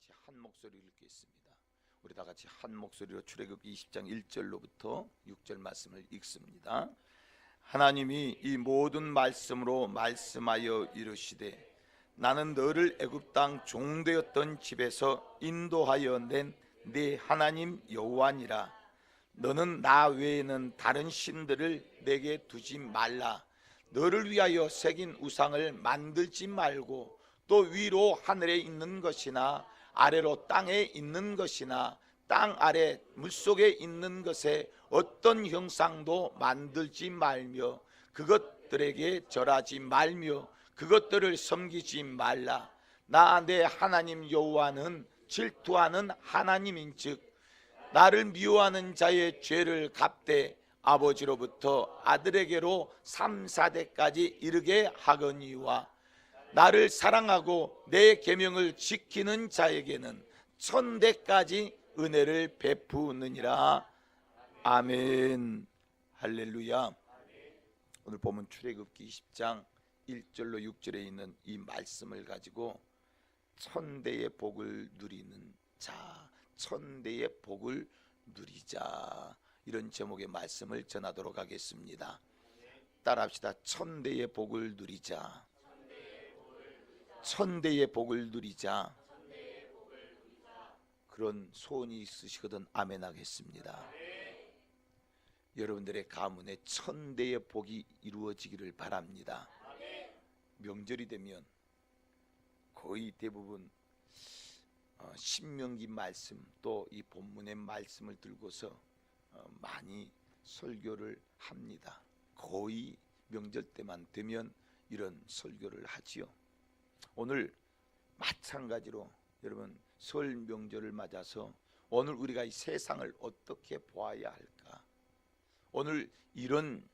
같이 한 목소리를 읽겠습니다. 우리 다 같이 한 목소리로 출애굽기 20장 1절로부터 6절 말씀을 읽습니다. 하나님이 이 모든 말씀으로 말씀하여 이르시되 나는 너를 애굽 땅 종되었던 집에서 인도하여 낸 네 하나님 여호와니라. 너는 나 외에는 다른 신들을 내게 두지 말라. 너를 위하여 새긴 우상을 만들지 말고 또 위로 하늘에 있는 것이나 아래로 땅에 있는 것이나 땅 아래 물속에 있는 것에 어떤 형상도 만들지 말며 그것들에게 절하지 말며 그것들을 섬기지 말라. 나 내 하나님 여호와는 질투하는 하나님인즉 나를 미워하는 자의 죄를 갚되 아버지로부터 아들에게로 3, 4대까지 이르게 하거니와 나를 사랑하고 내 계명을 지키는 자에게는 1000대까지 은혜를 베푸느니라. 아멘. 할렐루야. 오늘 보면 출애굽기 20장 1절로 6절에 있는 이 말씀을 가지고 1000대의 복을 누리는 자, 1000대의 복을 누리자, 이런 제목의 말씀을 전하도록 하겠습니다. 따라합시다. 1000대의 복을 누리자. 1000대의 복을 누리자. 그런 소원이 있으시거든 아멘 하겠습니다. 여러분들의 가문에 1000대의 복이 이루어지기를 바랍니다. 명절이 되면 거의 대부분 신명기 말씀 또 이 본문의 말씀을 들고서 많이 설교를 합니다. 거의 명절 때만 되면 이런 설교를 하지요. 오늘 마찬가지로 여러분 설 명절을 맞아서 오늘 우리가 이 세상을 어떻게 보아야 할까? 오늘 이런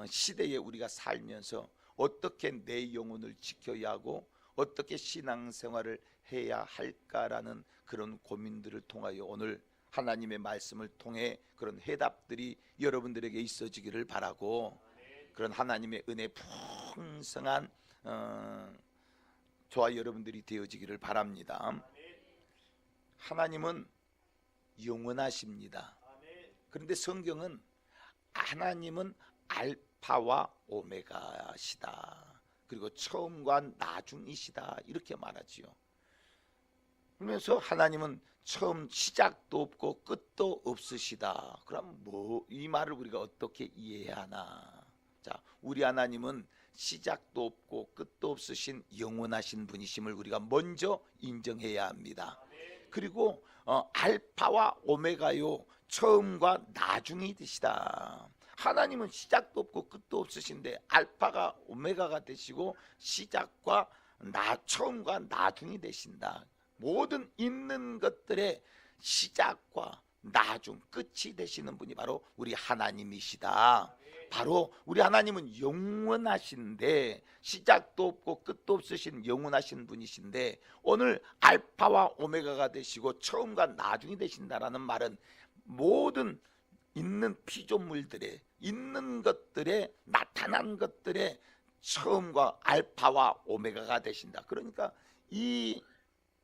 시대에 우리가 살면서 어떻게 내 영혼을 지켜야 하고 어떻게 신앙생활을 해야 할까라는 그런 고민들을 통하여 오늘 하나님의 말씀을 통해 그런 해답들이 여러분들에게 있어지기를 바라고, 그런 하나님의 은혜 풍성한 저와 여러분들이 되어지기를 바랍니다. 하나님은 영원하십니다. 그런데 성경은 하나님은 알파와 오메가시다, 그리고 처음과 나중이시다, 이렇게 말하지요. 그러면서 하나님은 처음 시작도 없고 끝도 없으시다. 그럼 이 말을 우리가 어떻게 이해해야 하나? 자, 우리 하나님은 시작도 없고 끝도 없으신 영원하신 분이심을 우리가 먼저 인정해야 합니다. 그리고 알파와 오메가요, 처음과 나중이 되시다. 하나님은 시작도 없고 끝도 없으신데 알파가 오메가가 되시고 시작과 처음과 나중이 되신다. 모든 있는 것들의 시작과 나중, 끝이 되시는 분이 바로 우리 하나님이시다. 바로 우리 하나님은 영원하신데 시작도 없고 끝도 없으신 영원하신 분이신데 오늘 알파와 오메가가 되시고 처음과 나중이 되신다라는 말은 모든 있는 피조물들의 있는 것들의 나타난 것들의 처음과 알파와 오메가가 되신다. 그러니까 이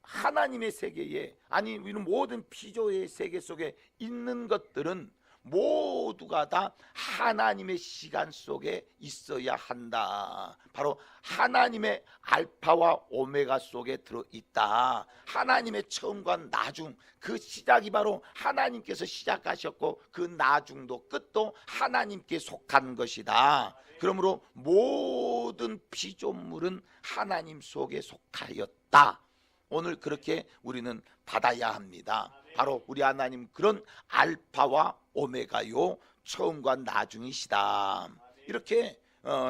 하나님의 세계에, 아니 우리는 모든 피조의 세계 속에 있는 것들은 모두가 다 하나님의 시간 속에 있어야 한다. 바로 하나님의 알파와 오메가 속에 들어있다. 하나님의 처음과 나중, 그 시작이 바로 하나님께서 시작하셨고 그 나중도 끝도 하나님께 속한 것이다. 그러므로 모든 피조물은 하나님 속에 속하였다. 오늘 그렇게 우리는 받아야 합니다. 바로 우리 하나님 그런 알파와 오메가요, 처음과 나중이시다. 이렇게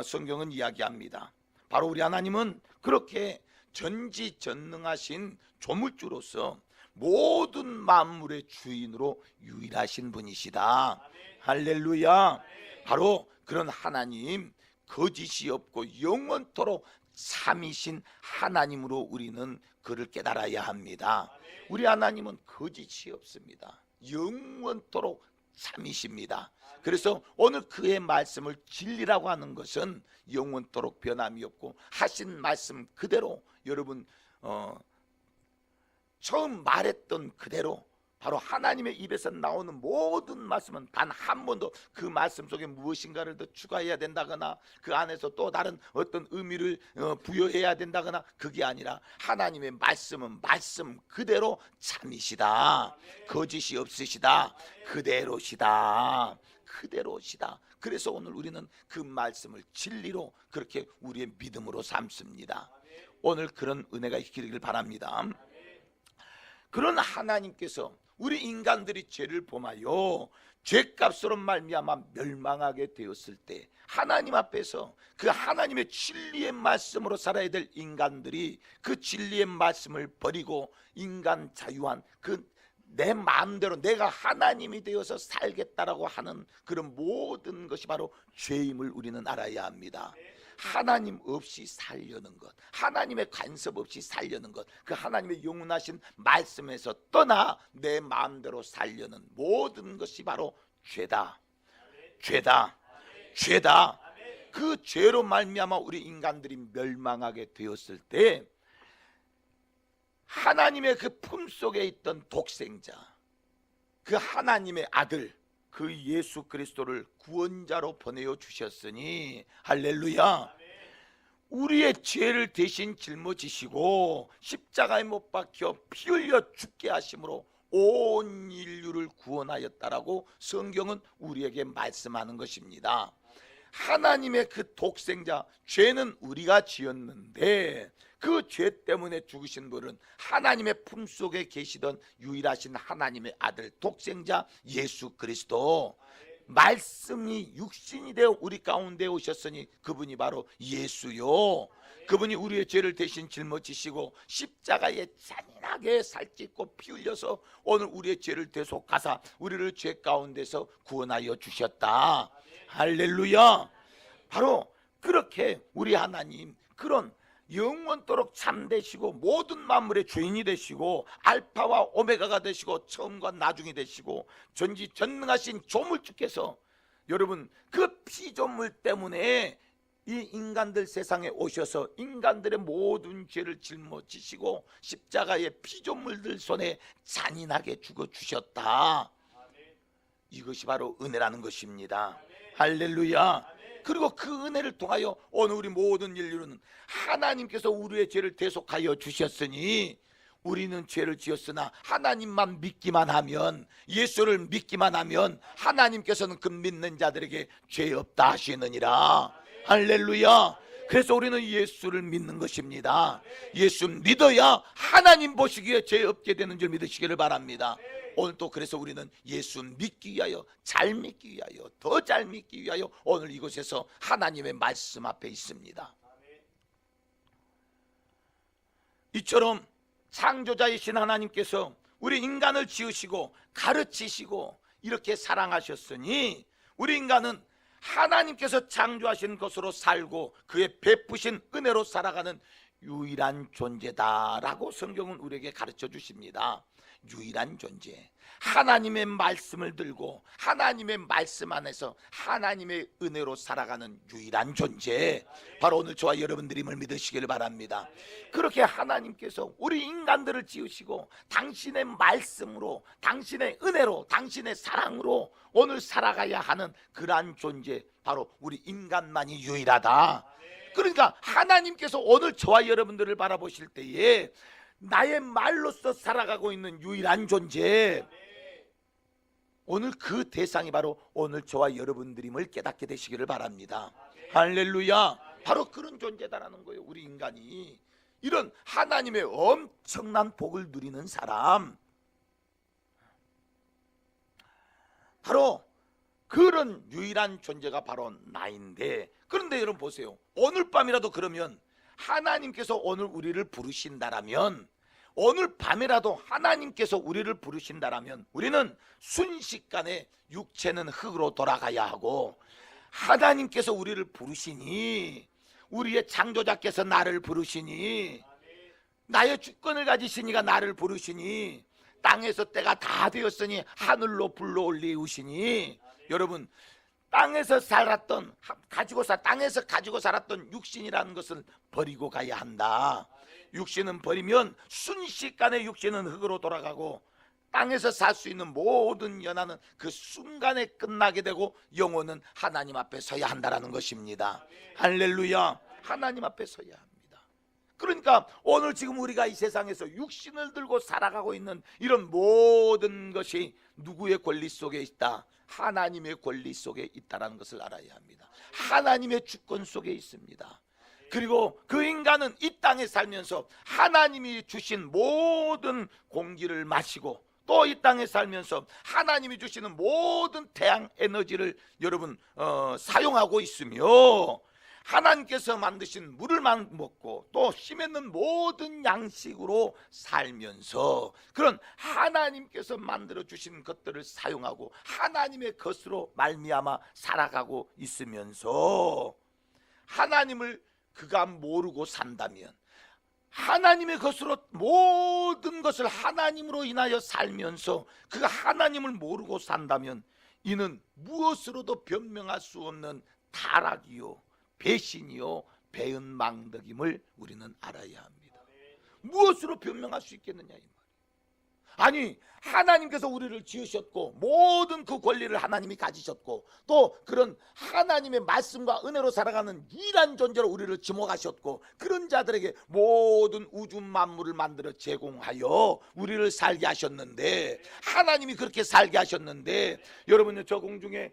성경은 이야기합니다. 바로 우리 하나님은 그렇게 전지전능하신 조물주로서 모든 만물의 주인으로 유일하신 분이시다. 할렐루야. 바로 그런 하나님, 거짓이 없고 영원토록 삼이신 하나님으로 우리는 그를 깨달아야 합니다. 우리 하나님은 거짓이 없습니다. 영원토록 삼이십니다. 그래서 오늘 그의 말씀을 진리라고 하는 것은 영원토록 변함이 없고 하신 말씀 그대로 여러분 처음 말했던 그대로 바로 하나님의 입에서 나오는 모든 말씀은 단 한 번도 그 말씀 속에 무엇인가를 더 추가해야 된다거나 그 안에서 또 다른 어떤 의미를 부여해야 된다거나 그게 아니라 하나님의 말씀은 말씀 그대로 참이시다, 거짓이 없으시다, 그대로시다. 그래서 오늘 우리는 그 말씀을 진리로 그렇게 우리의 믿음으로 삼습니다. 오늘 그런 은혜가 있기를 바랍니다. 그런 하나님께서 우리 인간들이 죄를 범하여 죄값으로 말미암아 멸망하게 되었을 때 하나님 앞에서 그 하나님의 진리의 말씀으로 살아야 될 인간들이 그 진리의 말씀을 버리고 인간 자유한 그 내 마음대로 내가 하나님이 되어서 살겠다라고 하는 그런 모든 것이 바로 죄임을 우리는 알아야 합니다. 하나님 없이 살려는 것, 하나님의 간섭 없이 살려는 것, 그 하나님의 영원하신 말씀에서 떠나 내 마음대로 살려는 모든 것이 바로 죄다. 그 죄로 말미암아 우리 인간들이 멸망하게 되었을 때 하나님의 그 품속에 있던 독생자, 그 하나님의 아들, 그 예수 그리스도를 구원자로 보내어 주셨으니 할렐루야. 우리의 죄를 대신 짊어지시고 십자가에 못 박혀 피 흘려 죽게 하심으로 온 인류를 구원하였다라고 성경은 우리에게 말씀하는 것입니다. 하나님의 그 독생자, 죄는 우리가 지었는데 그 죄 때문에 죽으신 분은 하나님의 품속에 계시던 유일하신 하나님의 아들 독생자 예수 그리스도, 말씀이 육신이 되어 우리 가운데 오셨으니 그분이 바로 예수요. 그분이 우리의 죄를 대신 짊어지시고 십자가에 잔인하게 살찌고 피 흘려서 오늘 우리의 죄를 대속하사 우리를 죄 가운데서 구원하여 주셨다. 할렐루야. 바로 그렇게 우리 하나님 그런 영원토록 참되시고 모든 만물의 주인이 되시고 알파와 오메가가 되시고 처음과 나중이 되시고 전지전능하신 조물주께서 여러분 그 피조물 때문에 이 인간들 세상에 오셔서 인간들의 모든 죄를 짊어지시고 십자가의 피조물들 손에 잔인하게 죽어주셨다. 이것이 바로 은혜라는 것입니다. 할렐루야. 그리고 그 은혜를 통하여 오늘 우리 모든 인류는 하나님께서 우리의 죄를 대속하여 주셨으니 우리는 죄를 지었으나 하나님만 믿기만 하면, 예수를 믿기만 하면 하나님께서는 그 믿는 자들에게 죄 없다 하시느니라. 할렐루야. 그래서 우리는 예수를 믿는 것입니다. 예수 믿어야 하나님 보시기에 죄 없게 되는 줄 믿으시기를 바랍니다. 오늘 또 그래서 우리는 예수 믿기 위하여, 잘 믿기 위하여, 더 잘 믿기 위하여 오늘 이곳에서 하나님의 말씀 앞에 있습니다. 이처럼 창조자이신 하나님께서 우리 인간을 지으시고 가르치시고 이렇게 사랑하셨으니 우리 인간은 하나님께서 창조하신 것으로 살고 그의 베푸신 은혜로 살아가는 유일한 존재다라고 성경은 우리에게 가르쳐 주십니다. 유일한 존재, 하나님의 말씀을 들고 하나님의 말씀 안에서 하나님의 은혜로 살아가는 유일한 존재, 바로 오늘 저와 여러분들임을 믿으시기를 바랍니다. 그렇게 하나님께서 우리 인간들을 지으시고 당신의 말씀으로, 당신의 은혜로, 당신의 사랑으로 오늘 살아가야 하는 그러한 존재, 바로 우리 인간만이 유일하다. 그러니까 하나님께서 오늘 저와 여러분들을 바라보실 때에 나의 말로서 살아가고 있는 유일한 존재, 오늘 그 대상이 바로 오늘 저와 여러분들임을 깨닫게 되시기를 바랍니다. 할렐루야. 바로 그런 존재다라는 거예요. 우리 인간이 이런 하나님의 엄청난 복을 누리는 사람, 바로 그런 유일한 존재가 바로 나인데, 그런데 여러분 보세요. 오늘 밤이라도 그러면 하나님께서 오늘 우리를 부르신다라면, 오늘 밤이라도 하나님께서 우리를 부르신다라면 우리는 순식간에 육체는 흙으로 돌아가야 하고, 하나님께서 우리를 부르시니, 우리의 창조자께서 나를 부르시니, 나의 주권을 가지시니가 나를 부르시니, 땅에서 때가 다 되었으니 하늘로 불러 올리우시니, 여러분 땅에서 가지고 살았던 육신이라는 것을 버리고 가야 한다. 육신은 버리면 순식간에 육신은 흙으로 돌아가고 땅에서 살 수 있는 모든 연하는 그 순간에 끝나게 되고 영혼은 하나님 앞에 서야 한다라는 것입니다. 할렐루야. 하나님 앞에 서야 합니다. 그러니까 오늘 지금 우리가 이 세상에서 육신을 들고 살아가고 있는 이런 모든 것이 누구의 권리 속에 있다? 하나님의 권리 속에 있다는 것을 알아야 합니다. 하나님의 주권 속에 있습니다. 그리고 그 인간은 이 땅에 살면서 하나님이 주신 모든 공기를 마시고 또 이 땅에 살면서 하나님이 주시는 모든 태양 에너지를 여러분 사용하고 있으며 하나님께서 만드신 물을 먹고 또 심있는 모든 양식으로 살면서 그런 하나님께서 만들어 주신 것들을 사용하고 하나님의 것으로 말미암아 살아가고 있으면서 하나님을 그가 모르고 산다면 하나님의 것으로 모든 것을 하나님으로 인하여 살면서 그가 하나님을 모르고 산다면 이는 무엇으로도 변명할 수 없는 타락이요 배신이요 배은망덕임을 우리는 알아야 합니다. 무엇으로 변명할 수 있겠느냐 이 말이에요. 아니 하나님께서 우리를 지으셨고 모든 그 권리를 하나님이 가지셨고 또 그런 하나님의 말씀과 은혜로 살아가는 유일한 존재로 우리를 지목하셨고 그런 자들에게 모든 우주 만물을 만들어 제공하여 우리를 살게 하셨는데 하나님이 그렇게 살게 하셨는데 여러분요 저 공중에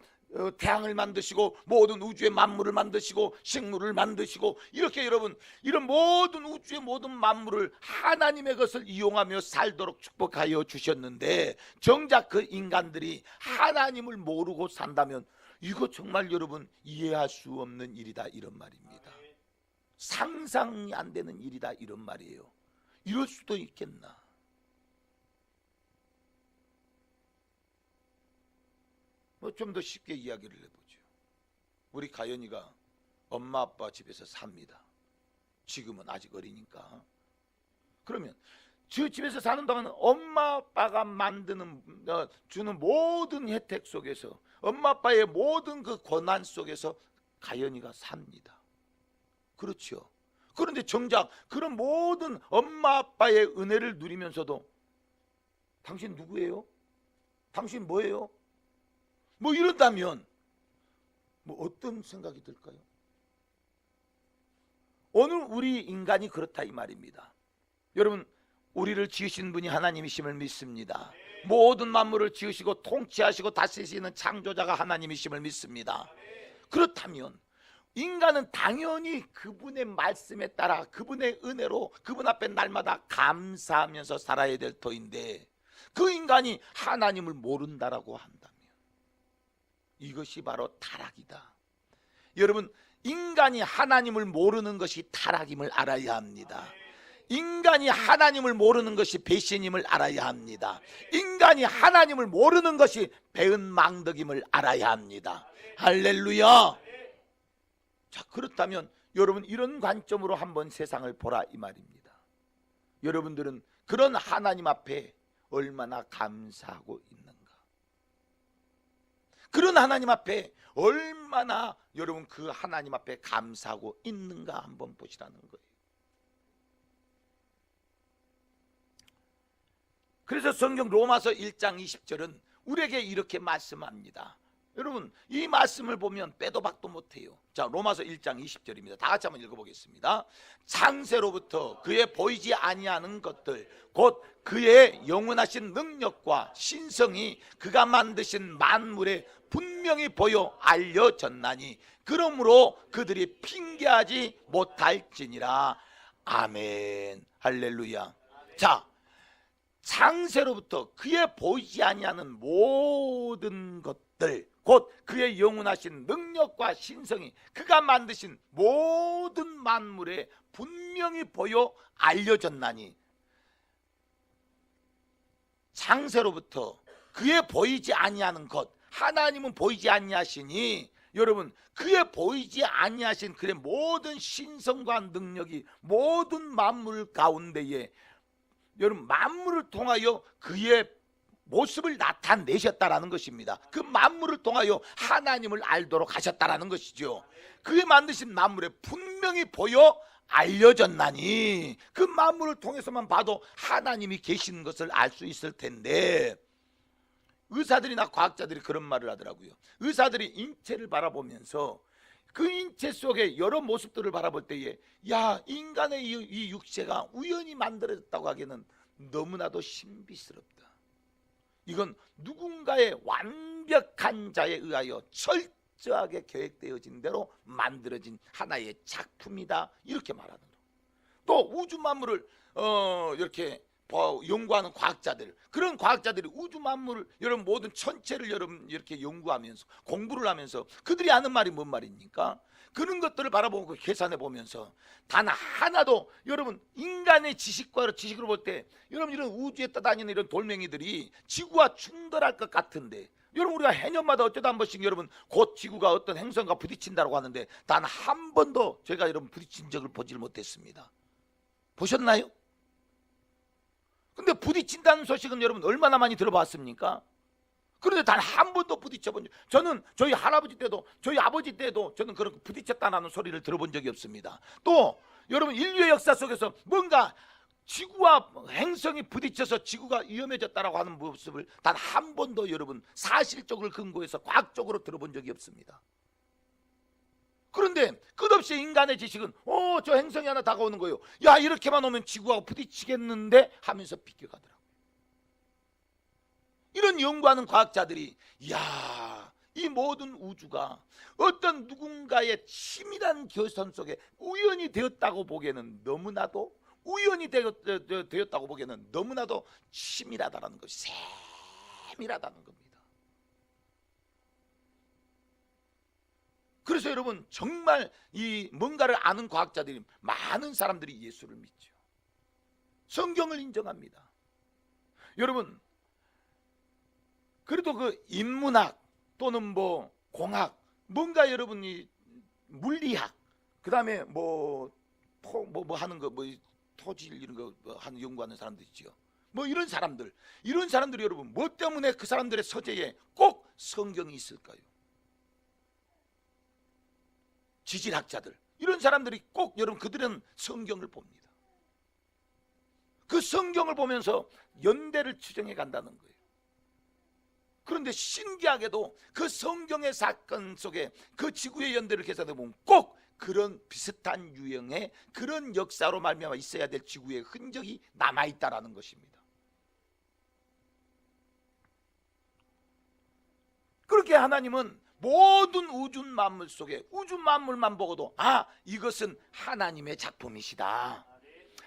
태양을 만드시고 모든 우주의 만물을 만드시고 식물을 만드시고 이렇게 여러분 이런 모든 우주의 모든 만물을 하나님의 것을 이용하며 살도록 축복하여 주셨는데 정작 그 인간들이 하나님을 모르고 산다면 이거 정말 여러분 이해할 수 없는 일이다 이런 말입니다. 상상이 안 되는 일이다 이런 말이에요. 이럴 수도 있겠나? 좀 더 쉽게 이야기를 해보죠. 우리 가연이가 엄마 아빠 집에서 삽니다. 지금은 아직 어리니까. 그러면 저 집에서 사는 동안은 엄마 아빠가 만드는 주는 모든 혜택 속에서 엄마 아빠의 모든 그 고난 속에서 가연이가 삽니다. 그렇죠. 그런데 정작 그런 모든 엄마 아빠의 은혜를 누리면서도 당신 누구예요? 당신 뭐예요? 뭐 이런다면 뭐 어떤 생각이 들까요? 오늘 우리 인간이 그렇다 이 말입니다. 여러분 우리를 지으신 분이 하나님이심을 믿습니다. 모든 만물을 지으시고 통치하시고 다스리시는 창조자가 하나님이심을 믿습니다. 그렇다면 인간은 당연히 그분의 말씀에 따라 그분의 은혜로 그분 앞에 날마다 감사하면서 살아야 될 터인데 그 인간이 하나님을 모른다라고 한다면 이것이 바로 타락이다. 여러분 인간이 하나님을 모르는 것이 타락임을 알아야 합니다. 인간이 하나님을 모르는 것이 배신임을 알아야 합니다. 인간이 하나님을 모르는 것이 배은망덕임을 알아야 합니다. 할렐루야. 자 그렇다면 여러분 이런 관점으로 한번 세상을 보라 이 말입니다. 여러분들은 그런 하나님 앞에 얼마나 감사하고 있는가? 그런 하나님 앞에 얼마나 여러분 그 하나님 앞에 감사하고 있는가 한번 보시라는 거예요. 그래서 성경 로마서 1장 20절은 우리에게 이렇게 말씀합니다. 여러분 이 말씀을 보면 빼도 박도 못해요. 자 로마서 1장 20절입니다. 다 같이 한번 읽어보겠습니다. 창세로부터 그의 보이지 아니하는 것들 곧 그의 영원하신 능력과 신성이 그가 만드신 만물에 분명히 보여 알려졌나니 그러므로 그들이 핑계하지 못할지니라. 아멘. 할렐루야. 자 창세로부터 그의 보이지 아니하는 모든 것들 곧 그의 영원하신 능력과 신성이 그가 만드신 모든 만물에 분명히 보여 알려졌나니 창세로부터 그의 보이지 아니하는 것 하나님은 보이지 아니하시니 여러분 그의 보이지 아니하신 그의 모든 신성과 능력이 모든 만물 가운데에 여러분 만물을 통하여 그의 모습을 나타내셨다라는 것입니다. 그 만물을 통하여 하나님을 알도록 하셨다라는 것이죠. 그의 만드신 만물에 분명히 보여 알려졌나니 그 만물을 통해서만 봐도 하나님이 계시는 것을 알 수 있을 텐데, 의사들이나 과학자들이 그런 말을 하더라고요. 의사들이 인체를 바라보면서 그 인체 속에 여러 모습들을 바라볼 때에, 야, 인간의 이 육체가 우연히 만들어졌다고 하기에는 너무나도 신비스럽다. 이건 누군가의 완벽한 자에 의하여 철저하게 계획되어진 대로 만들어진 하나의 작품이다, 이렇게 말하는 거예요. 또 우주 만물을 이렇게 연구하는 과학자들, 그런 과학자들이 우주 만물을, 여러분 모든 천체를 여러분 이렇게 연구하면서 공부를 하면서 그들이 하는 말이 뭔 말입니까? 그런 것들을 바라보고 계산해 보면서 단 하나도, 여러분 인간의 지식으로 볼 때 여러분 이런 우주에 떠다니는 이런 돌멩이들이 지구와 충돌할 것 같은데, 여러분 우리가 해년마다 어쩌다 한 번씩 여러분 곧 지구가 어떤 행성과 부딪힌다고 하는데 단 한 번도 제가 여러분 부딪힌 적을 보질 못했습니다. 보셨나요? 근데 부딪힌다는 소식은 여러분 얼마나 많이 들어봤습니까? 그런데 단 한 번도 부딪혀본 적, 저는 저희 할아버지 때도 저희 아버지 때도 저는 그런 부딪혔다는 소리를 들어본 적이 없습니다. 또 여러분 인류의 역사 속에서 뭔가 지구와 행성이 부딪혀서 지구가 위험해졌다라고 하는 모습을 단 한 번도 여러분 사실적으로 근거해서 과학적으로 들어본 적이 없습니다. 그런데 끝없이 인간의 지식은 저 행성이 하나 다가오는 거예요. 야, 이렇게만 오면 지구하고 부딪히겠는데 하면서 비껴가더라고요. 이런 연구하는 과학자들이, 야, 이 모든 우주가 어떤 누군가의 치밀한 계산 속에 우연히 되었다고 보기에는 너무나도, 우연히 되었다고 보기에는 너무나도 치밀하다는 것이, 세밀하다는 겁니다. 그래서 여러분 정말 이 뭔가를 아는 과학자들이, 많은 사람들이 예수를 믿죠. 성경을 인정합니다. 여러분 그래도 그 인문학 또는 뭐 공학, 뭔가 여러분이 물리학, 그 다음에 뭐 하는 거, 뭐 토질 이런 거 하는 연구하는 사람들 있죠. 뭐 이런 사람들이 여러분 뭐 때문에 그 사람들의 서재에 꼭 성경이 있을까요? 지질학자들, 이런 사람들이 꼭 여러분 그들은 성경을 봅니다. 그 성경을 보면서 연대를 추정해 간다는 거예요. 그런데 신기하게도 그 성경의 사건 속에 그 지구의 연대를 계산해 보면 꼭 그런 비슷한 유형의 그런 역사로 말미암아 있어야 될 지구의 흔적이 남아있다라는 것입니다. 그렇게 하나님은 모든 우주 만물 속에 우주 만물만 보고도, 아, 이것은 하나님의 작품이시다,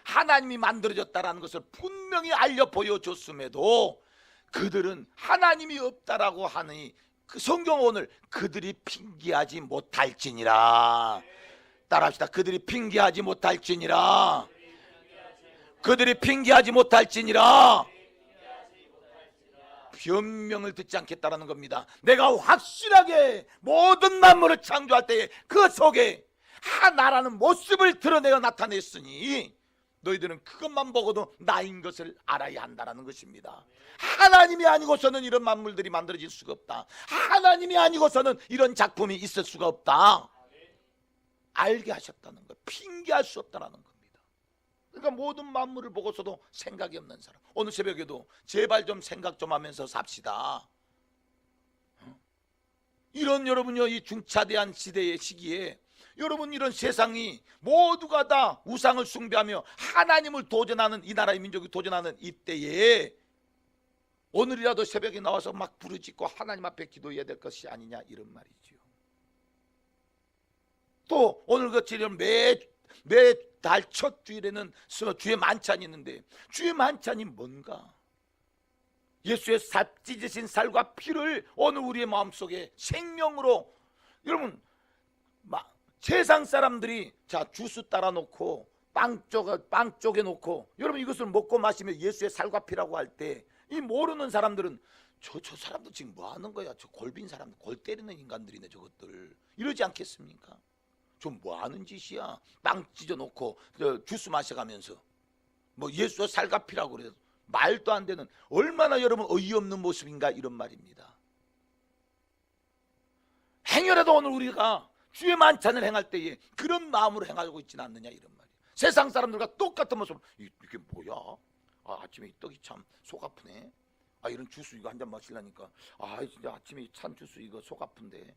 하나님이 만들어졌다라는 것을 분명히 알려 보여줬음에도 그들은 하나님이 없다라고 하니 그 성경 오늘 그들이 핑계하지 못할지니라. 따라합시다. 그들이 핑계하지 못할지니라. 그들이 핑계하지 못할지니라. 변명을 듣지 않겠다라는 겁니다. 내가 확실하게 모든 만물을 창조할 때에 그 속에 하나라는 모습을 드러내어 나타냈으니 너희들은 그것만 보고도 나인 것을 알아야 한다라는 것입니다. 하나님이 아니고서는 이런 만물들이 만들어질 수가 없다. 하나님이 아니고서는 이런 작품이 있을 수가 없다. 알게 하셨다는 것, 핑계할 수 없다라는 겁니다. 그러니까 모든 만물을 보고서도 생각이 없는 사람, 오늘 새벽에도 제발 좀 생각 좀 하면서 삽시다. 이런 여러분요, 이 중차대한 시대의 시기에 여러분 이런 세상이 모두가 다 우상을 숭배하며 하나님을 도전하는, 이 나라의 민족이 도전하는 이때에 오늘이라도 새벽에 나와서 막 부르짖고 하나님 앞에 기도해야 될 것이 아니냐, 이런 말이죠. 또 오늘 같이 매 달 첫 주일에는 주의 만찬이 있는데, 주의 만찬이 뭔가? 예수의 찢으신 살과 피를 오늘 우리의 마음속에 생명으로, 여러분 세상 사람들이 자 주스 따라 놓고 빵 쪼개 놓고 여러분 이것을 먹고 마시며 예수의 살과 피라고 할 때 이 모르는 사람들은 저 사람들 지금 뭐 하는 거야? 저 골빈 사람들, 골 때리는 인간들이네 저것들, 이러지 않겠습니까? 좀 뭐 하는 짓이야? 빵 찢어 놓고 주스 마셔가면서 뭐 예수의 살과 피라고 그래서 말도 안 되는, 얼마나 여러분 어이없는 모습인가, 이런 말입니다. 행여라도 오늘 우리가 주의 만찬을 행할 때에 그런 마음으로 행하고 있지는 않느냐, 이런 말이에요. 세상 사람들과 똑같은 모습. 이게 뭐야? 아침에 이 떡이 참 속 아프네. 이런 주스 이거 한 잔 마시려니까 진짜 아침에 찬 주스 이거 속 아픈데.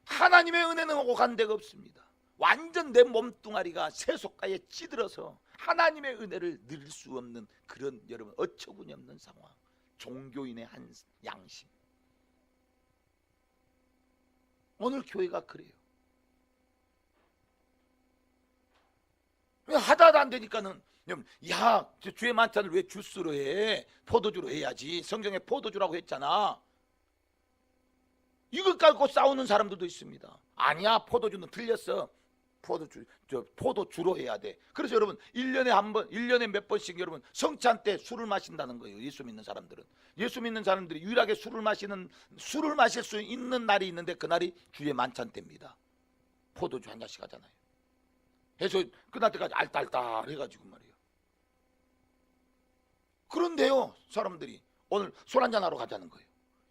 하나님의 은혜는 오간 데가 없습니다. 완전 내 몸뚱아리가 세속가에 찌들어서 하나님의 은혜를 누릴 수 없는 그런 여러분 어처구니 없는 상황. 종교인의 한 양심. 오늘 교회가 그래요. 하다도 안 되니까는 주의 만찬을 왜 주스로 해? 포도주로 해야지. 성경에 포도주라고 했잖아. 이것 갖고 싸우는 사람들도 있습니다. 아니야, 포도주는 틀렸어. 포도주로 해야 돼. 그래서 여러분 1년에 한 번, 1년에 몇 번씩 여러분 성찬 때 술을 마신다는 거예요. 예수 믿는 사람들은. 예수 믿는 사람들이 유일하게 술을 마실 수 있는 날이 있는데 그날이 주의 만찬 때입니다. 포도주 한 잔씩 하잖아요. 해서 끝날 때까지 알딸딸 해가지고 말이에요. 그런데요, 사람들이 오늘 술 한잔 하러 가자는 거예요.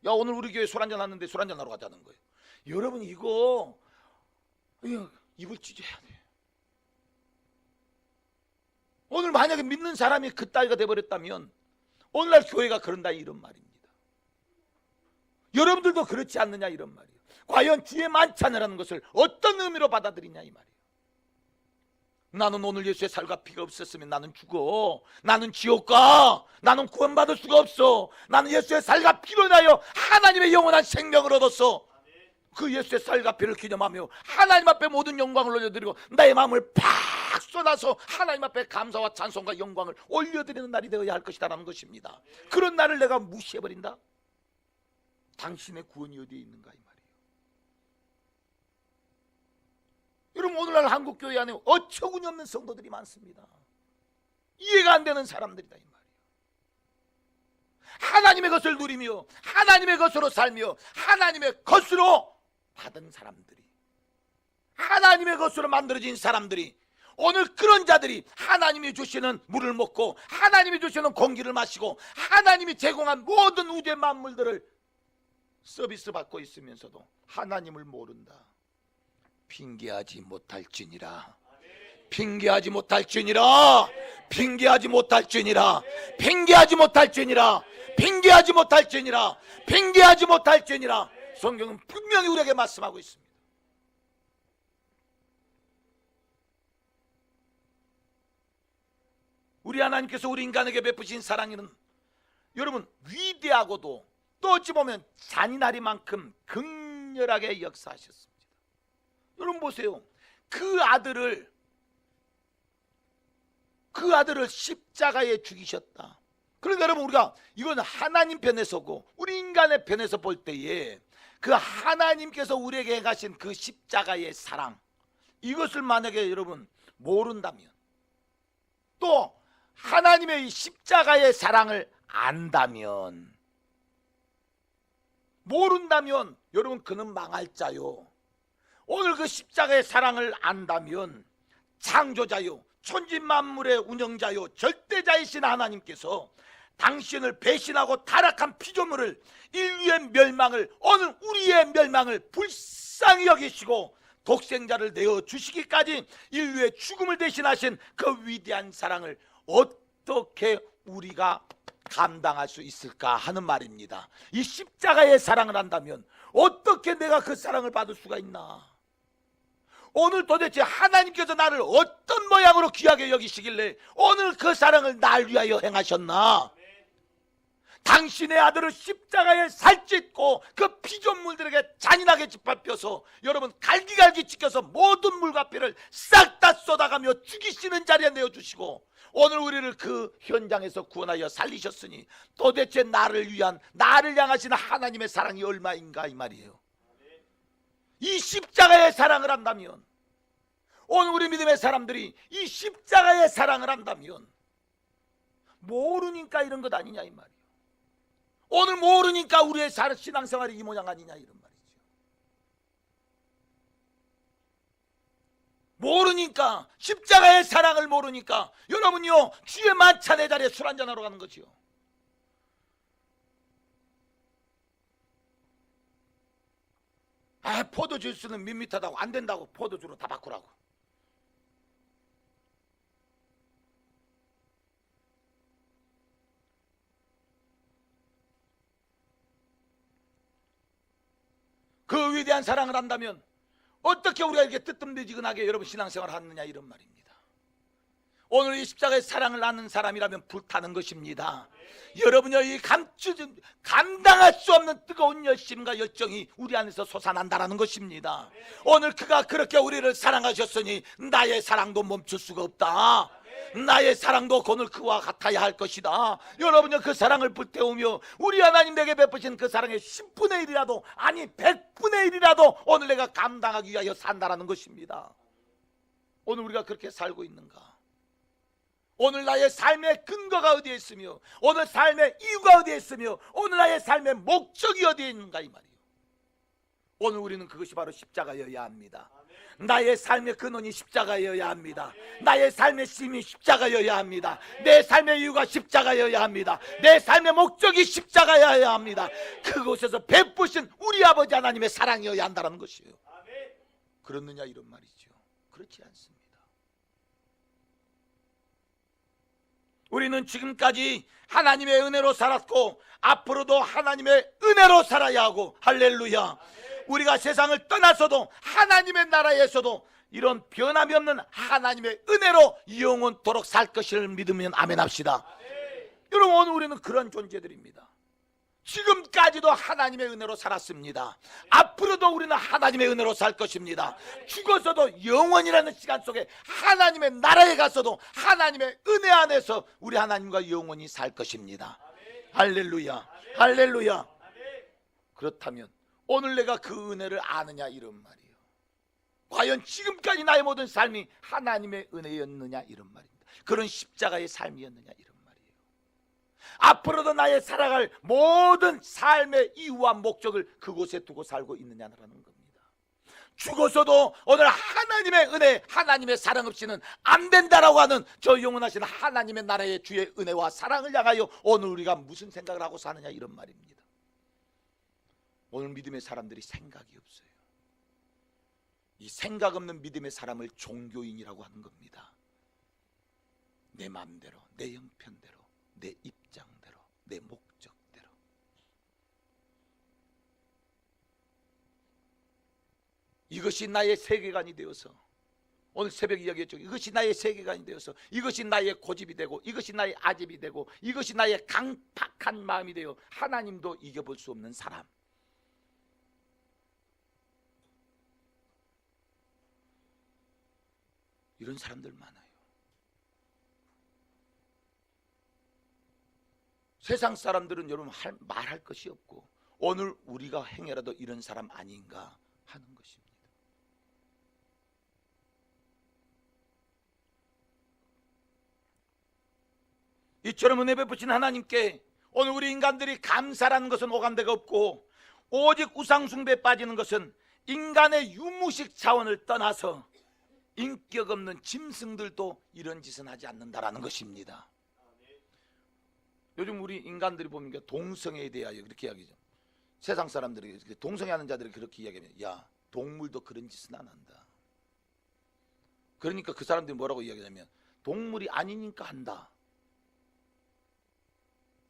야, 오늘 우리 교회 술 한잔 하는데 술 한잔 하러 가자는 거예요. 여러분 이거 입을 찢어야 돼. 오늘 만약에 믿는 사람이 그따위가 돼버렸다면 오늘날 교회가 그런다 이런 말입니다. 여러분들도 그렇지 않느냐 이런 말이에요. 과연 주의 만찬을 하는 것을 어떤 의미로 받아들이냐 이 말이에요. 나는 오늘 예수의 살과 피가 없었으면 나는 죽어. 나는 지옥 가. 나는 구원받을 수가 없어. 나는 예수의 살과 피로 인하여 하나님의 영원한 생명을 얻었어. 그 예수의 살과 피를 기념하며 하나님 앞에 모든 영광을 올려드리고 나의 마음을 팍 쏟아서 하나님 앞에 감사와 찬송과 영광을 올려드리는 날이 되어야 할 것이다 라는 것입니다. 그런 날을 내가 무시해버린다? 당신의 구원이 어디에 있는가 이 말이에요. 여러분 오늘날 한국교회 안에 어처구니 없는 성도들이 많습니다. 이해가 안 되는 사람들이다 이 말이에요. 하나님의 것을 누리며 하나님의 것으로 살며 하나님의 것으로 받은 사람들이, 하나님의 것으로 만들어진 사람들이, 오늘 그런 자들이 하나님이 주시는 물을 먹고 하나님이 주시는 공기를 마시고 하나님이 제공한 모든 우주의 만물들을 서비스 받고 있으면서도 하나님을 모른다. 핑계하지 못할지니라. 핑계하지 못할지니라. 핑계하지 못할지니라. 핑계하지 못할지니라. 핑계하지 못할지니라. 핑계하지 못할지니라. 성경은 분명히 우리에게 말씀하고 있습니다. 우리 하나님께서 우리 인간에게 베푸신 사랑에는 여러분 위대하고도 또 어찌 보면 잔인하리만큼 극렬하게 역사하셨습니다. 여러분 보세요. 그 아들을 십자가에 죽이셨다. 그러니까 여러분 우리가 이건 하나님 편에 서고 우리 인간의 편에서 볼 때에 그 하나님께서 우리에게 행하신 그 십자가의 사랑, 이것을 만약에 여러분 모른다면, 또 하나님의 이 십자가의 사랑을 안다면, 모른다면 여러분 그는 망할 자요. 오늘 그 십자가의 사랑을 안다면 창조자요 천지만물의 운영자요 절대자이신 하나님께서 당신을 배신하고 타락한 피조물을, 인류의 멸망을, 오늘 우리의 멸망을 불쌍히 여기시고 독생자를 내어주시기까지 인류의 죽음을 대신하신 그 위대한 사랑을 어떻게 우리가 감당할 수 있을까 하는 말입니다. 이 십자가의 사랑을 한다면 어떻게 내가 그 사랑을 받을 수가 있나? 오늘 도대체 하나님께서 나를 어떤 모양으로 귀하게 여기시길래 오늘 그 사랑을 날 위하여 행하셨나? 당신의 아들을 십자가에 살찢고 그 피조물들에게 잔인하게 짓밟혀서 여러분 갈기갈기 찢겨서 모든 물과 피를 싹 다 쏟아가며 죽이시는 자리에 내어주시고 오늘 우리를 그 현장에서 구원하여 살리셨으니 도대체 나를 향하시는 하나님의 사랑이 얼마인가 이 말이에요. 이 십자가의 사랑을 한다면, 오늘 우리 믿음의 사람들이 이 십자가의 사랑을 한다면 모르니까 이런 것 아니냐 이 말이에요. 오늘 모르니까 우리의 신앙생활이 이 모양 아니냐 이런 말이죠. 모르니까, 십자가의 사랑을 모르니까 여러분요 주의 만찬의 자리에 술 한잔하러 가는 거지요. 포도 주스는 밋밋하다고 안 된다고 포도주로 다 바꾸라고. 그 위대한 사랑을 한다면 어떻게 우리가 이렇게 뜨뜻미지근하게 여러분 신앙생활을 하느냐 이런 말입니다. 오늘 이 십자가의 사랑을 아는 사람이라면 불타는 것입니다. 여러분요, 이 감당할 수 없는 뜨거운 열심과 열정이 우리 안에서 솟아난다는 것입니다. 오늘 그가 그렇게 우리를 사랑하셨으니 나의 사랑도 멈출 수가 없다. 나의 사랑도 오늘 그와 같아야 할 것이다. 여러분요, 그 사랑을 불태우며 우리 하나님 내게 베푸신 그 사랑의 10분의 1이라도 아니 100분의 1이라도 오늘 내가 감당하기 위하여 산다라는 것입니다. 오늘 우리가 그렇게 살고 있는가? 오늘 나의 삶의 근거가 어디에 있으며 오늘 삶의 이유가 어디에 있으며 오늘 나의 삶의 목적이 어디에 있는가 이 말이에요. 오늘 우리는 그것이 바로 십자가여야 합니다. 나의 삶의 근원이 십자가여야 합니다. 나의 삶의 힘이 십자가여야 합니다. 내 삶의 이유가 십자가여야 합니다. 내 삶의 목적이 십자가여야 합니다. 그곳에서 베푸신 우리 아버지 하나님의 사랑이어야 한다는 것이에요. 그렇느냐 이런 말이죠. 그렇지 않습니다. 우리는 지금까지 하나님의 은혜로 살았고 앞으로도 하나님의 은혜로 살아야 하고, 할렐루야. 우리가 세상을 떠나서도 하나님의 나라에서도 이런 변함이 없는 하나님의 은혜로 영원토록 살 것을 믿으면 아멘 합시다. 여러분, 오늘 우리는 그런 존재들입니다. 지금까지도 하나님의 은혜로 살았습니다. 앞으로도 우리는 하나님의 은혜로 살 것입니다. 죽어서도 영원이라는 시간 속에 하나님의 나라에 가서도 하나님의 은혜 안에서 우리 하나님과 영원히 살 것입니다. 할렐루야, 할렐루야. 그렇다면 오늘 내가 그 은혜를 아느냐 이런 말이에요. 과연 지금까지 나의 모든 삶이 하나님의 은혜였느냐 이런 말입니다. 그런 십자가의 삶이었느냐 이런 말이에요. 앞으로도 나의 살아갈 모든 삶의 이유와 목적을 그곳에 두고 살고 있느냐라는 겁니다. 죽어서도 오늘 하나님의 은혜, 하나님의 사랑 없이는 안 된다라고 하는 저 영원하신 하나님의 나라의 주의 은혜와 사랑을 향하여 오늘 우리가 무슨 생각을 하고 사느냐 이런 말입니다. 오늘 믿음의 사람들이 생각이 없어요. 이 생각 없는 믿음의 사람을 종교인이라고 하는 겁니다. 내 마음대로, 내 형편대로, 내 입장대로, 내 목적대로. 이것이 나의 세계관이 되어서, 오늘 새벽 이야기했죠. 이것이 나의 세계관이 되어서 이것이 나의 고집이 되고 이것이 나의 아집이 되고 이것이 나의 강팍한 마음이 되어 하나님도 이겨볼 수 없는 사람. 이런 사람들 많아요. 세상 사람들은 여러분 말할 것이 없고 오늘 우리가 행여라도 이런 사람 아닌가 하는 것입니다. 이처럼 은혜 베푸신 하나님께 오늘 우리 인간들이 감사라는 것은 오간데가 없고, 오직 우상숭배에 빠지는 것은 인간의 유무식 차원을 떠나서 인격 없는 짐승들도 이런 짓은 하지 않는다라는 것입니다. 요즘 우리 인간들이 보면 동성애에 대하여 그렇게 이야기죠. 세상 사람들이 동성애하는 자들이 그렇게 이야기하면, 야, 동물도 그런 짓은 안 한다. 그러니까 그 사람들이 뭐라고 이야기하냐면, 동물이 아니니까 한다.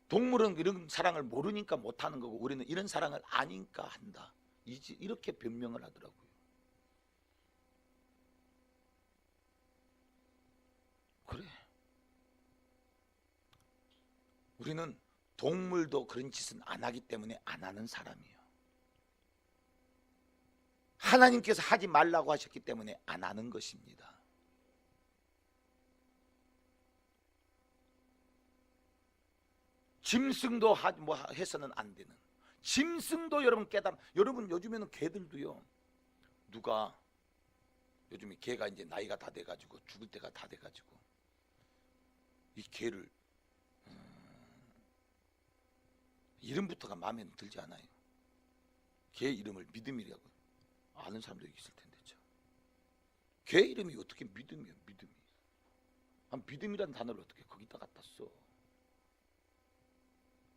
동물은 이런 사랑을 모르니까 못하는 거고 우리는 이런 사랑을 아니까 한다. 이렇게 변명을 하더라고요. 그래, 우리는 동물도 그런 짓은 안 하기 때문에 안 하는 사람이에요. 하나님께서 하지 말라고 하셨기 때문에 안 하는 것입니다. 짐승도 해서는 안 되는, 짐승도 여러분 여러분 요즘에는 개들도요, 누가 요즘에 개가 이제 나이가 다 돼가지고 죽을 때가 다 돼가지고 이 개를 이름부터가 마음에 들지 않아요. 개 이름을 믿음이라고 아는 사람들이 있을 텐데, 개 이름이 어떻게 믿음이에요? 믿음이. 믿음이라는 단어를 어떻게 거기다 갖다 써?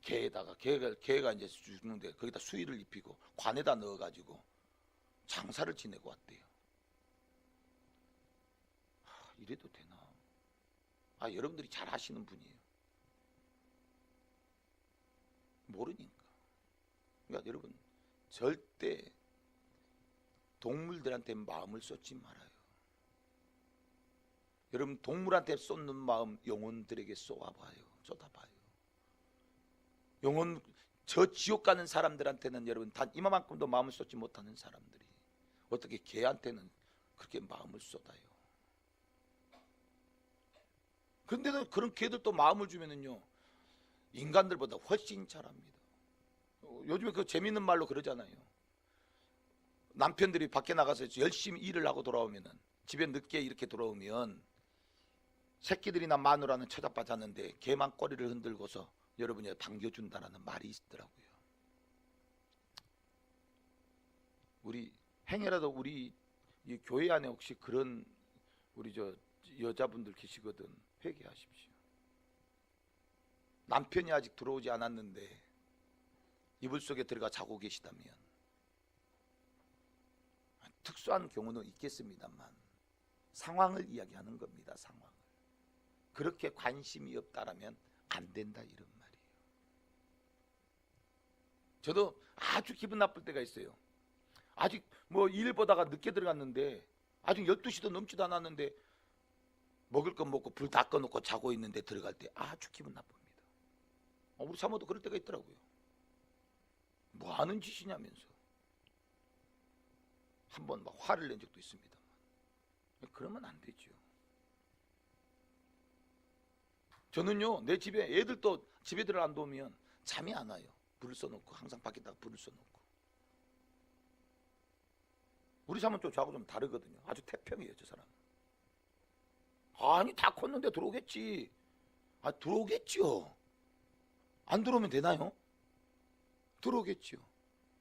개에다가 개가 이제 죽는데 거기다 수의를 입히고 관에다 넣어가지고 장사를 지내고 왔대요. 이래도 되나? 여러분들이 잘 아시는 분이에요. 모르니까. 그러니까 여러분, 절대 동물들한테 마음을 쏟지 말아요. 여러분, 동물한테 쏟는 마음 영혼들에게 쏟아봐요. 영혼, 저 지옥 가는 사람들한테는 여러분 단 이만큼도 마음을 쏟지 못하는 사람들이 어떻게 개한테는 그렇게 마음을 쏟아요. 그런데도 그런 개들도 마음을 주면은요 인간들보다 훨씬 잘합니다. 요즘에 그 재밌는 말로 그러잖아요. 남편들이 밖에 나가서 열심히 일을 하고 돌아오면은 집에 늦게 이렇게 돌아오면 새끼들이나 마누라는 쳐다봐 잤는데 개만 꼬리를 흔들고서 여러분이 반겨준다라는 말이 있더라고요. 우리 행여라도 우리 이 교회 안에 혹시 그런 우리 저 여자분들 계시거든. 회개하십시오. 남편이 아직 들어오지 않았는데 이불 속에 들어가 자고 계시다면 특수한 경우는 있겠습니다만 상황을 이야기하는 겁니다. 상황을. 그렇게 관심이 없다라면 안 된다 이런 말이에요. 저도 아주 기분 나쁠 때가 있어요. 아직 뭐 일 보다가 늦게 들어갔는데 아직 12시도 넘지도 않았는데 먹을 거 먹고 불 다 꺼놓고 자고 있는데 들어갈 때 아주 기분 나쁩니다. 우리 사모도 그럴 때가 있더라고요. 뭐 하는 짓이냐면서 한번 막 화를 낸 적도 있습니다. 그러면 안 되죠. 저는요 내 집에 애들도 집에 들어 안 들어오면 잠이 안 와요. 불을 써놓고 항상 밖에다가 불을 써놓고. 우리 사모는 좀 저하고 좀 다르거든요. 아주 태평이에요 저 사람. 아니 다 컸는데 들어오겠지. 들어오겠지요. 안 들어오면 되나요? 들어오겠지요.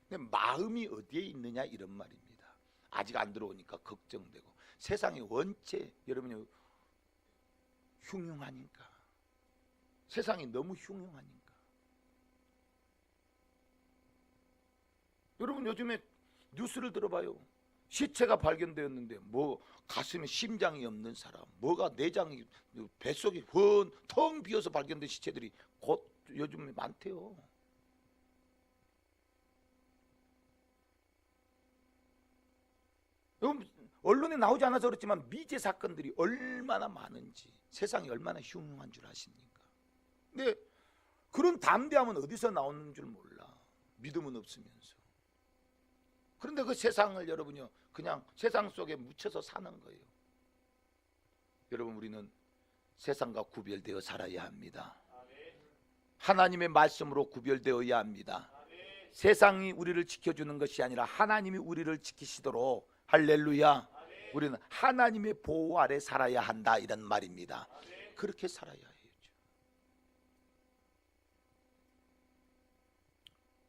근데 마음이 어디에 있느냐 이런 말입니다. 아직 안 들어오니까 걱정되고 세상이 원체 여러분이 흉흉하니까 세상이 너무 흉흉하니까 여러분 요즘에 뉴스를 들어봐요. 시체가 발견되었는데 뭐 가슴에 심장이 없는 사람 뭐가 내장이 뱃속이 텅 비어서 발견된 시체들이 곧 요즘에 많대요. 여러분 언론에 나오지 않아서 그렇지만 미제 사건들이 얼마나 많은지 세상이 얼마나 흉흉한 줄 아십니까? 근데 그런 담대함은 어디서 나오는 줄 몰라. 믿음은 없으면서. 그런데 그 세상을 여러분요 그냥 세상 속에 묻혀서 사는 거예요. 여러분 우리는 세상과 구별되어 살아야 합니다. 하나님의 말씀으로 구별되어야 합니다. 세상이 우리를 지켜주는 것이 아니라 하나님이 우리를 지키시도록 할렐루야. 우리는 하나님의 보호 아래 살아야 한다 이런 말입니다. 그렇게 살아야 해요.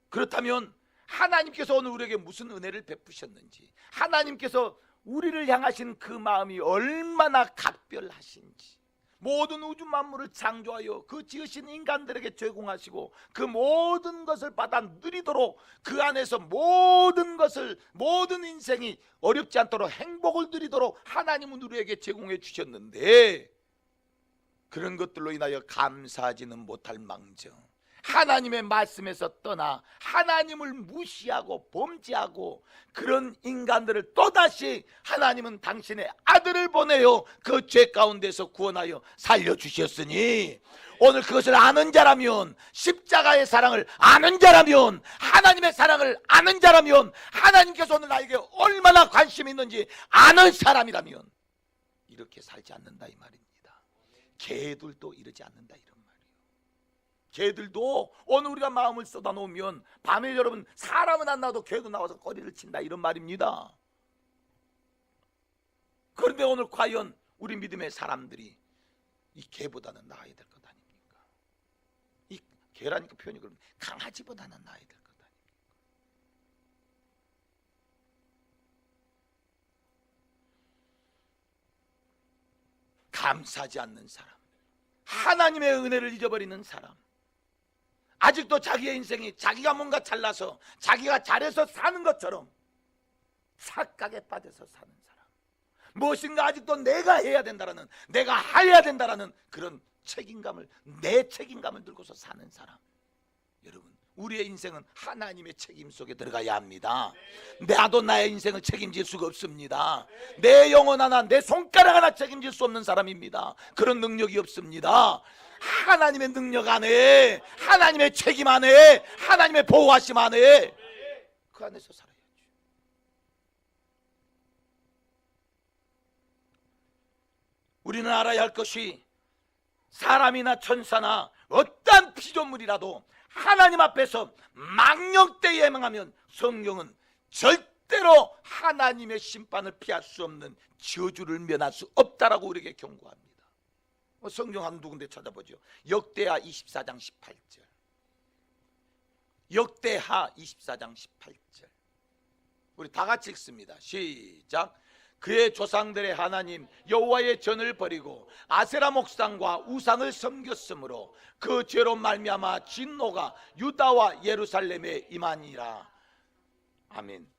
그렇다면 하나님께서 오늘 우리에게 무슨 은혜를 베푸셨는지 하나님께서 우리를 향하신 그 마음이 얼마나 각별하신지 모든 우주 만물을 창조하여 그 지으신 인간들에게 제공하시고 그 모든 것을 받아 누리도록 그 안에서 모든 것을 모든 인생이 어렵지 않도록 행복을 누리도록 하나님은 우리에게 제공해 주셨는데 그런 것들로 인하여 감사하지는 못할 망정 하나님의 말씀에서 떠나 하나님을 무시하고 범죄하고 그런 인간들을 또다시 하나님은 당신의 아들을 보내어 그 죄 가운데서 구원하여 살려주셨으니 오늘 그것을 아는 자라면 십자가의 사랑을 아는 자라면 하나님의 사랑을 아는 자라면 하나님께서 오늘 나에게 얼마나 관심이 있는지 아는 사람이라면 이렇게 살지 않는다 이 말입니다. 개들도 이러지 않는다 이런 말이에요. 개들도 오늘 우리가 마음을 쏟아놓으면 밤에 여러분 사람은 안 나와도 개도 나와서 꼬리를 친다 이런 말입니다. 그런데 오늘 과연 우리 믿음의 사람들이 이 개보다는 나아야 될 것 아닙니까? 이 개라니까 표현이 그럼 강아지보다는 나아야 될 것 아닙니까? 감사하지 않는 사람 하나님의 은혜를 잊어버리는 사람 아직도 자기의 인생이 자기가 뭔가 잘나서 자기가 잘해서 사는 것처럼 착각에 빠져서 사는 사람 무엇인가 아직도 내가 해야 된다라는 내가 해야 된다라는 그런 책임감을 내 책임감을 들고서 사는 사람 여러분 우리의 인생은 하나님의 책임 속에 들어가야 합니다. 나도 나의 인생을 책임질 수가 없습니다. 내 영혼 하나, 내 손가락 하나 책임질 수 없는 사람입니다. 그런 능력이 없습니다. 하나님의 능력 안에, 하나님의 책임 안에, 하나님의 보호하심 안에, 그 안에서 살아야죠. 우리는 알아야 할 것이 사람이나 천사나 어떠한 피조물이라도 하나님 앞에서 망령되이 행하면 성경은 절대로 하나님의 심판을 피할 수 없는 저주를 면할 수 없다라고 우리에게 경고합니다. 성경 한두 군데 찾아보죠. 역대하 24장 18절. 역대하 24장 18절. 우리 다 같이 읽습니다. 시작. 그의 조상들의 하나님 여호와의 전을 버리고 아세라 목상과 우상을 섬겼으므로 그 죄로 말미암아 진노가 유다와 예루살렘에 임하니라. 아멘.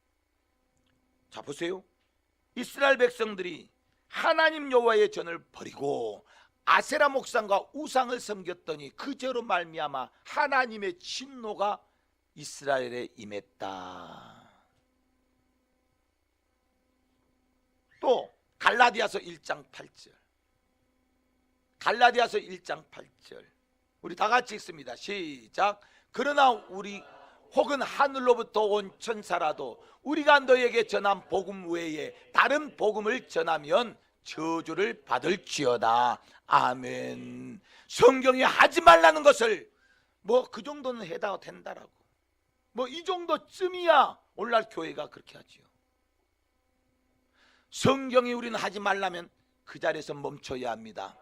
자, 보세요. 이스라엘 백성들이 하나님 여호와의 전을 버리고 아세라 목상과 우상을 섬겼더니 그 죄로 말미암아 하나님의 진노가 이스라엘에 임했다. 또 갈라디아서 1장 8절. 갈라디아서 1장 8절. 우리 다 같이 읽습니다. 시작. 그러나 우리 혹은 하늘로부터 온 천사라도 우리가 너에게 전한 복음 외에 다른 복음을 전하면 저주를 받을지어다. 아멘. 성경이 하지 말라는 것을 뭐 그 정도는 해도 된다라고, 뭐 이 정도쯤이야 오늘날 교회가 그렇게 하지요. 성경이 우리는 하지 말라면 그 자리에서 멈춰야 합니다.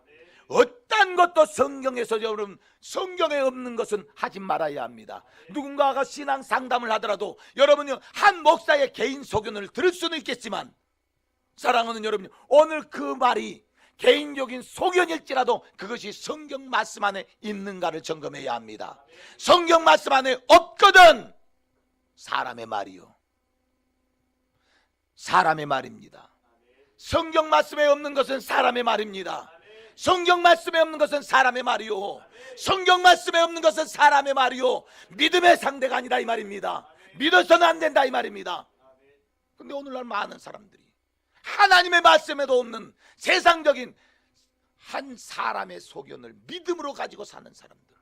어떤 것도 성경에서 여러분, 성경에 없는 것은 하지 말아야 합니다. 누군가가 신앙 상담을 하더라도 여러분이 한 목사의 개인 소견을 들을 수는 있겠지만, 사랑하는 여러분, 오늘 그 말이 개인적인 소견일지라도 그것이 성경 말씀 안에 있는가를 점검해야 합니다. 성경 말씀 안에 없거든 사람의 말이요, 사람의 말입니다. 성경 말씀에 없는 것은 사람의 말입니다. 성경 말씀에 없는 것은 사람의 말이요, 성경 말씀에 없는 것은 사람의 말이요, 믿음의 상대가 아니라 이 말입니다. 믿어서는 안 된다 이 말입니다. 근데 오늘날 많은 사람들이 하나님의 말씀에도 없는 세상적인 한 사람의 소견을 믿음으로 가지고 사는 사람들,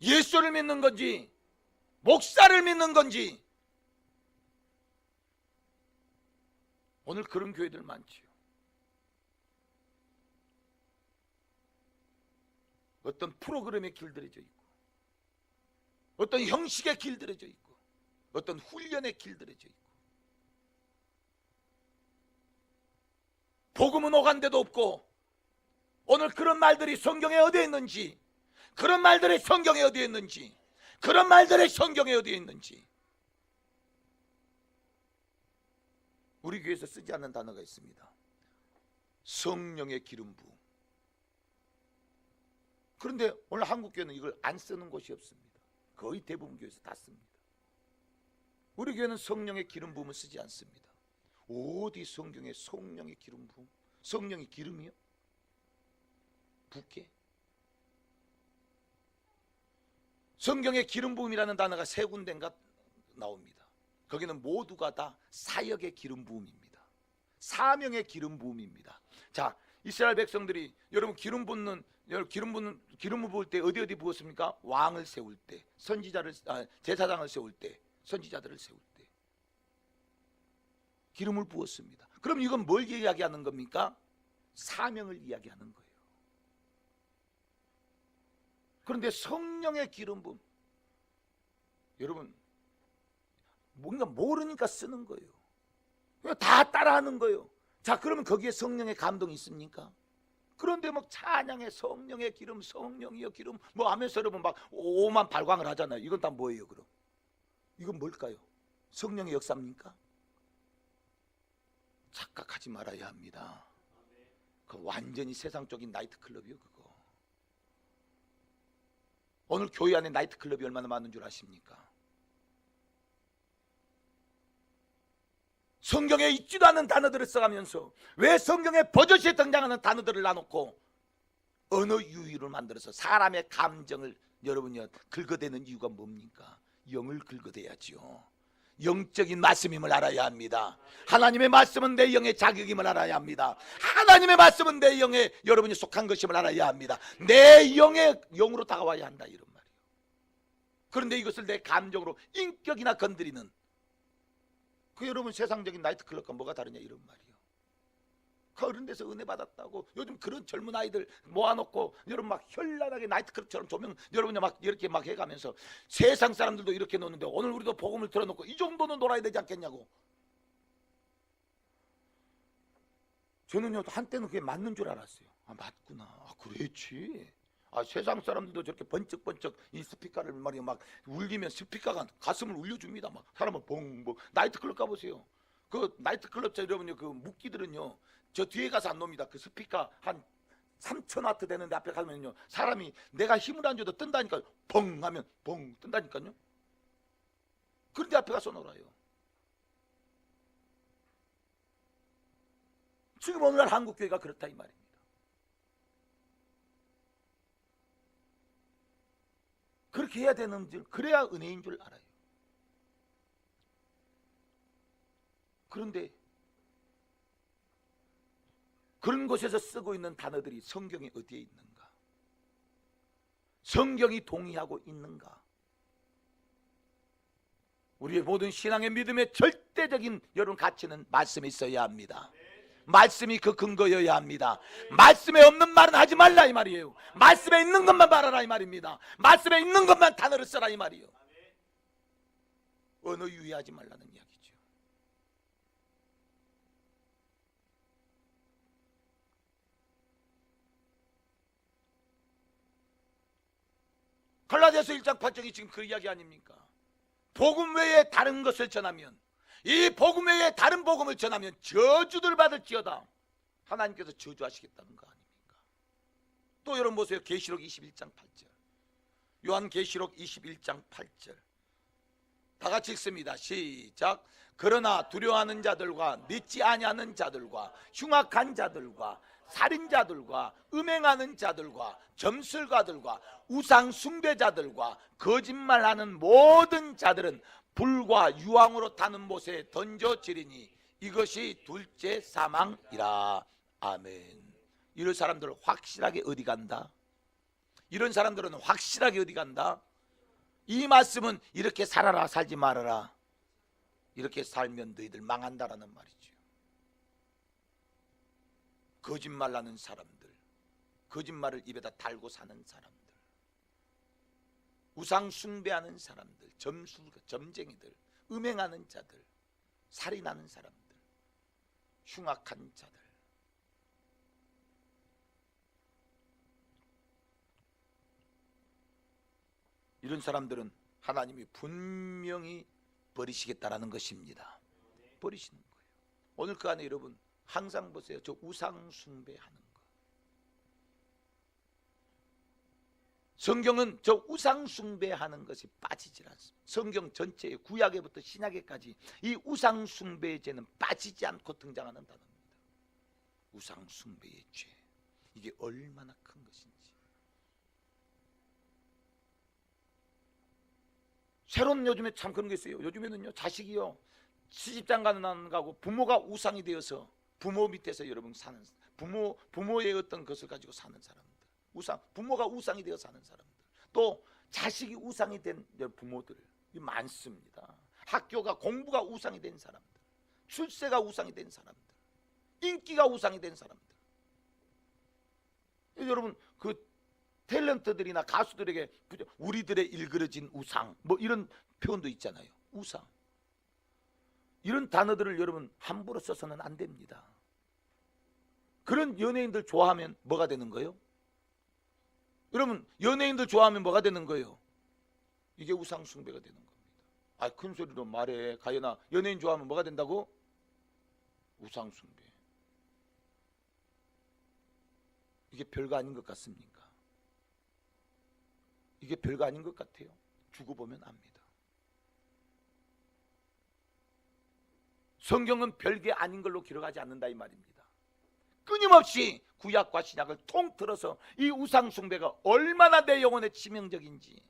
예수를 믿는 건지 목사를 믿는 건지, 오늘 그런 교회들 많지요. 어떤 프로그램에 길들여져 있고, 어떤 형식에 길들여져 있고, 어떤 훈련에 길들여져 있고, 복음은 오간 데도 없고, 오늘 그런 말들이 성경에 어디에 있는지, 그런 말들이 성경에 어디에 있는지, 그런 말들이 성경에 어디에 있는지. 우리 교회에서 쓰지 않는 단어가 있습니다. 성령의 기름 부음. 그런데 오늘 한국 교회는 이걸 안 쓰는 곳이 없습니다. 거의 대부분 교회에서 다 씁니다. 우리 교회는 성령의 기름 부음을 쓰지 않습니다. 어디 성경에 성령의 기름 부음? 성령의 기름이요? 붓게? 성경에 기름 부음이라는 단어가 세 군데인가 나옵니다. 거기는 모두가 다 사역의 기름 부음입니다. 사명의 기름 부음입니다. 자, 이스라엘 백성들이 여러분 기름 부을 때 어디 부었습니까? 왕을 세울 때, 선지자를 제사장을 세울 때, 선지자들을 세울 때 기름을 부었습니다. 그럼 이건 뭘 이야기하는 겁니까? 사명을 이야기하는 거예요. 그런데 성령의 기름 부음, 여러분 뭔가 모르니까 쓰는 거예요. 다 따라하는 거예요. 자, 그러면 거기에 성령의 감동이 있습니까? 그런데 막 찬양의 성령의 기름, 성령이여 기름 뭐 하면서 여러분 막 오만 발광을 하잖아요. 이건 다 뭐예요 그럼? 이건 뭘까요? 성령의 역사입니까? 착각하지 말아야 합니다. 그 완전히 세상적인 나이트클럽이요 그거. 오늘 교회 안에 나이트클럽이 얼마나 많은 줄 아십니까? 성경에 있지도 않은 단어들을 써가면서 왜 성경에 버젓이 등장하는 단어들을 놔놓고 언어 유희를 만들어서 사람의 감정을 여러분요 긁어대는 이유가 뭡니까? 영을 긁어대야지요. 영적인 말씀임을 알아야 합니다. 하나님의 말씀은 내 영의 자격임을 알아야 합니다. 하나님의 말씀은 내 영에 여러분이 속한 것임을 알아야 합니다. 내 영의 영으로 다가와야 한다 이런 말이에요. 그런데 이것을 내 감정으로 인격이나 건드리는 그 여러분 세상적인 나이트클럽과 뭐가 다르냐 이런 말이에요. 그런 데서 은혜 받았다고 요즘 그런 젊은 아이들 모아놓고 여러분 막 현란하게 나이트클럽처럼 조명 여러분이 막 이렇게 막 해가면서 세상 사람들도 이렇게 노는데 오늘 우리도 복음을 틀어놓고 이 정도는 놀아야 되지 않겠냐고. 저는요 한때는 그게 맞는 줄 알았어요. 아 맞구나. 아 그렇지. 아 세상 사람들도 저렇게 번쩍번쩍 이 스피커를 말이야 막 울리면 스피커가 가슴을 울려줍니다. 막 사람을 봉봉. 나이트클럽 가보세요. 그 나이트클럽 여러분요 그 묵기들은요 저 뒤에 가서 안 놉니다. 그 스피커 한 3000와트 되는데 앞에 가면요 사람이 내가 힘을 안 줘도 뜬다니까요. 벙 하면 벙 뜬다니까요. 그런데 앞에 가서 놀아요. 지금 오늘날 한국교회가 그렇다 이 말입니다. 그렇게 해야 되는 줄, 그래야 은혜인 줄 알아요. 그런데 그런 곳에서 쓰고 있는 단어들이 성경이 어디에 있는가? 성경이 동의하고 있는가? 우리의 모든 신앙의 믿음의 절대적인 여러분 가치는 말씀이 있어야 합니다. 말씀이 그 근거여야 합니다. 말씀에 없는 말은 하지 말라 이 말이에요. 말씀에 있는 것만 말하라 이 말입니다. 말씀에 있는 것만 단어를 써라 이 말이에요. 언어 유희하지 말라는 이야기죠. 갈라디아서 1장 8절이 지금 그 이야기 아닙니까? 복음 외에 다른 것을 전하면 이 복음 외에 다른 복음을 전하면 저주들 받을지어다. 하나님께서 저주하시겠다는 거 아닙니까? 또 여러분 보세요. 계시록 21장 8절. 요한계시록 21장 8절. 다 같이 읽습니다. 시작. 그러나 두려워하는 자들과 믿지 아니하는 자들과 흉악한 자들과 살인자들과 음행하는 자들과 점술가들과 우상 숭배자들과 거짓말하는 모든 자들은 불과 유황으로 타는 못에 던져지리니 이것이 둘째 사망이라. 아멘. 이런 사람들은 확실하게 어디 간다? 이런 사람들은 확실하게 어디 간다? 이 말씀은 이렇게 살아라 살지 말아라. 이렇게 살면 너희들 망한다라는 말이죠. 거짓말하는 사람들, 거짓말을 입에다 달고 사는 사람들, 우상 숭배하는 사람들, 점쟁이들, 음행하는 자들, 살인하는 사람들, 흉악한 자들. 이런 사람들은 하나님이 분명히 버리시겠다라는 것입니다. 버리시는 거예요. 오늘 그 안에 여러분 항상 보세요. 저 우상 숭배하는 거. 성경은 저 우상 숭배하는 것이 빠지질 않습니다. 성경 전체에 구약에부터 신약에까지 이 우상 숭배의 죄는 빠지지 않고 등장하는 단어입니다. 우상 숭배의 죄. 이게 얼마나 큰 것인지. 새로운 요즘에 참 그런 게 있어요. 요즘에는요 자식이요 시집장가는 안 가고 부모가 우상이 되어서 부모 밑에서 여러분 사는 부모의 어떤 것을 가지고 사는 사람들, 부모가 우상이 되어 사는 사람들, 또 자식이 우상이 된 부모들 많습니다. 학교가 공부가 우상이 된 사람들, 출세가 우상이 된 사람들, 인기가 우상이 된 사람들. 여러분 그 탤런트들이나 가수들에게 우리들의 일그러진 우상 뭐 이런 표현도 있잖아요. 우상. 이런 단어들을 여러분 함부로 써서는 안 됩니다. 그런 연예인들 좋아하면 뭐가 되는 거예요? 여러분 연예인들 좋아하면 뭐가 되는 거예요? 이게 우상 숭배가 되는 겁니다. 아, 큰 소리로 말해. 가연아, 연예인 좋아하면 뭐가 된다고? 우상 숭배. 이게 별거 아닌 것 같습니까? 이게 별거 아닌 것 같아요. 두고 보면 압니다. 성경은 별게 아닌 걸로 기록하지 않는다 이 말입니다. 끊임없이 구약과 신약을 통틀어서 이 우상 숭배가 얼마나 내 영혼에 치명적인지,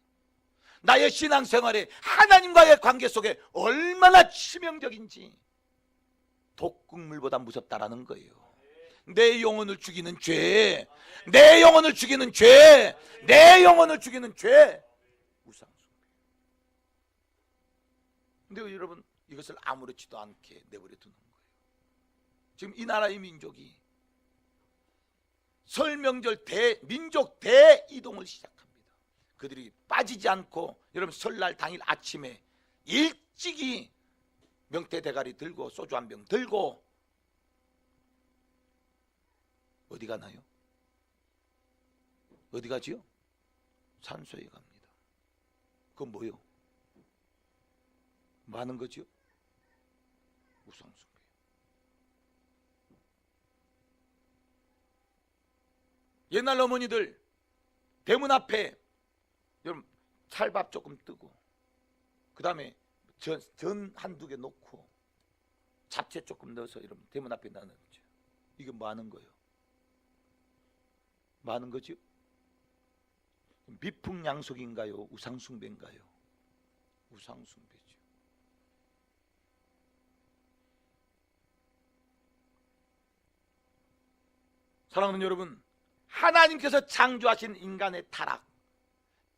나의 신앙생활에 하나님과의 관계 속에 얼마나 치명적인지 독극물보다 무섭다라는 거예요. 내 영혼을 죽이는 죄, 내 영혼을 죽이는 죄, 내 영혼을 죽이는 죄, 우상 숭배. 근데 여러분, 이것을 아무렇지도 않게 내버려 두는 거예요. 지금 이 나라의 민족이 설 명절 민족 대이동을 시작합니다. 그들이 빠지지 않고, 여러분, 설날 당일 아침에 일찍이 명태 대가리 들고 소주 한 병 들고 어디 가나요? 어디 가지요? 산소에 갑니다. 그건 뭐요? 뭐 하는 거지요? 우상숭배. 옛날 어머니들 대문 앞에 여러분 찰밥 조금 뜨고, 그 다음에 전 한두 개 놓고 잡채 조금 넣어서 여러분 대문 앞에 나누죠. 이게 뭐 하는 거예요? 뭐 하는 거죠? 미풍양속인가요? 우상숭배인가요? 우상숭배죠. 사랑하는 여러분, 하나님께서 창조하신 인간의 타락,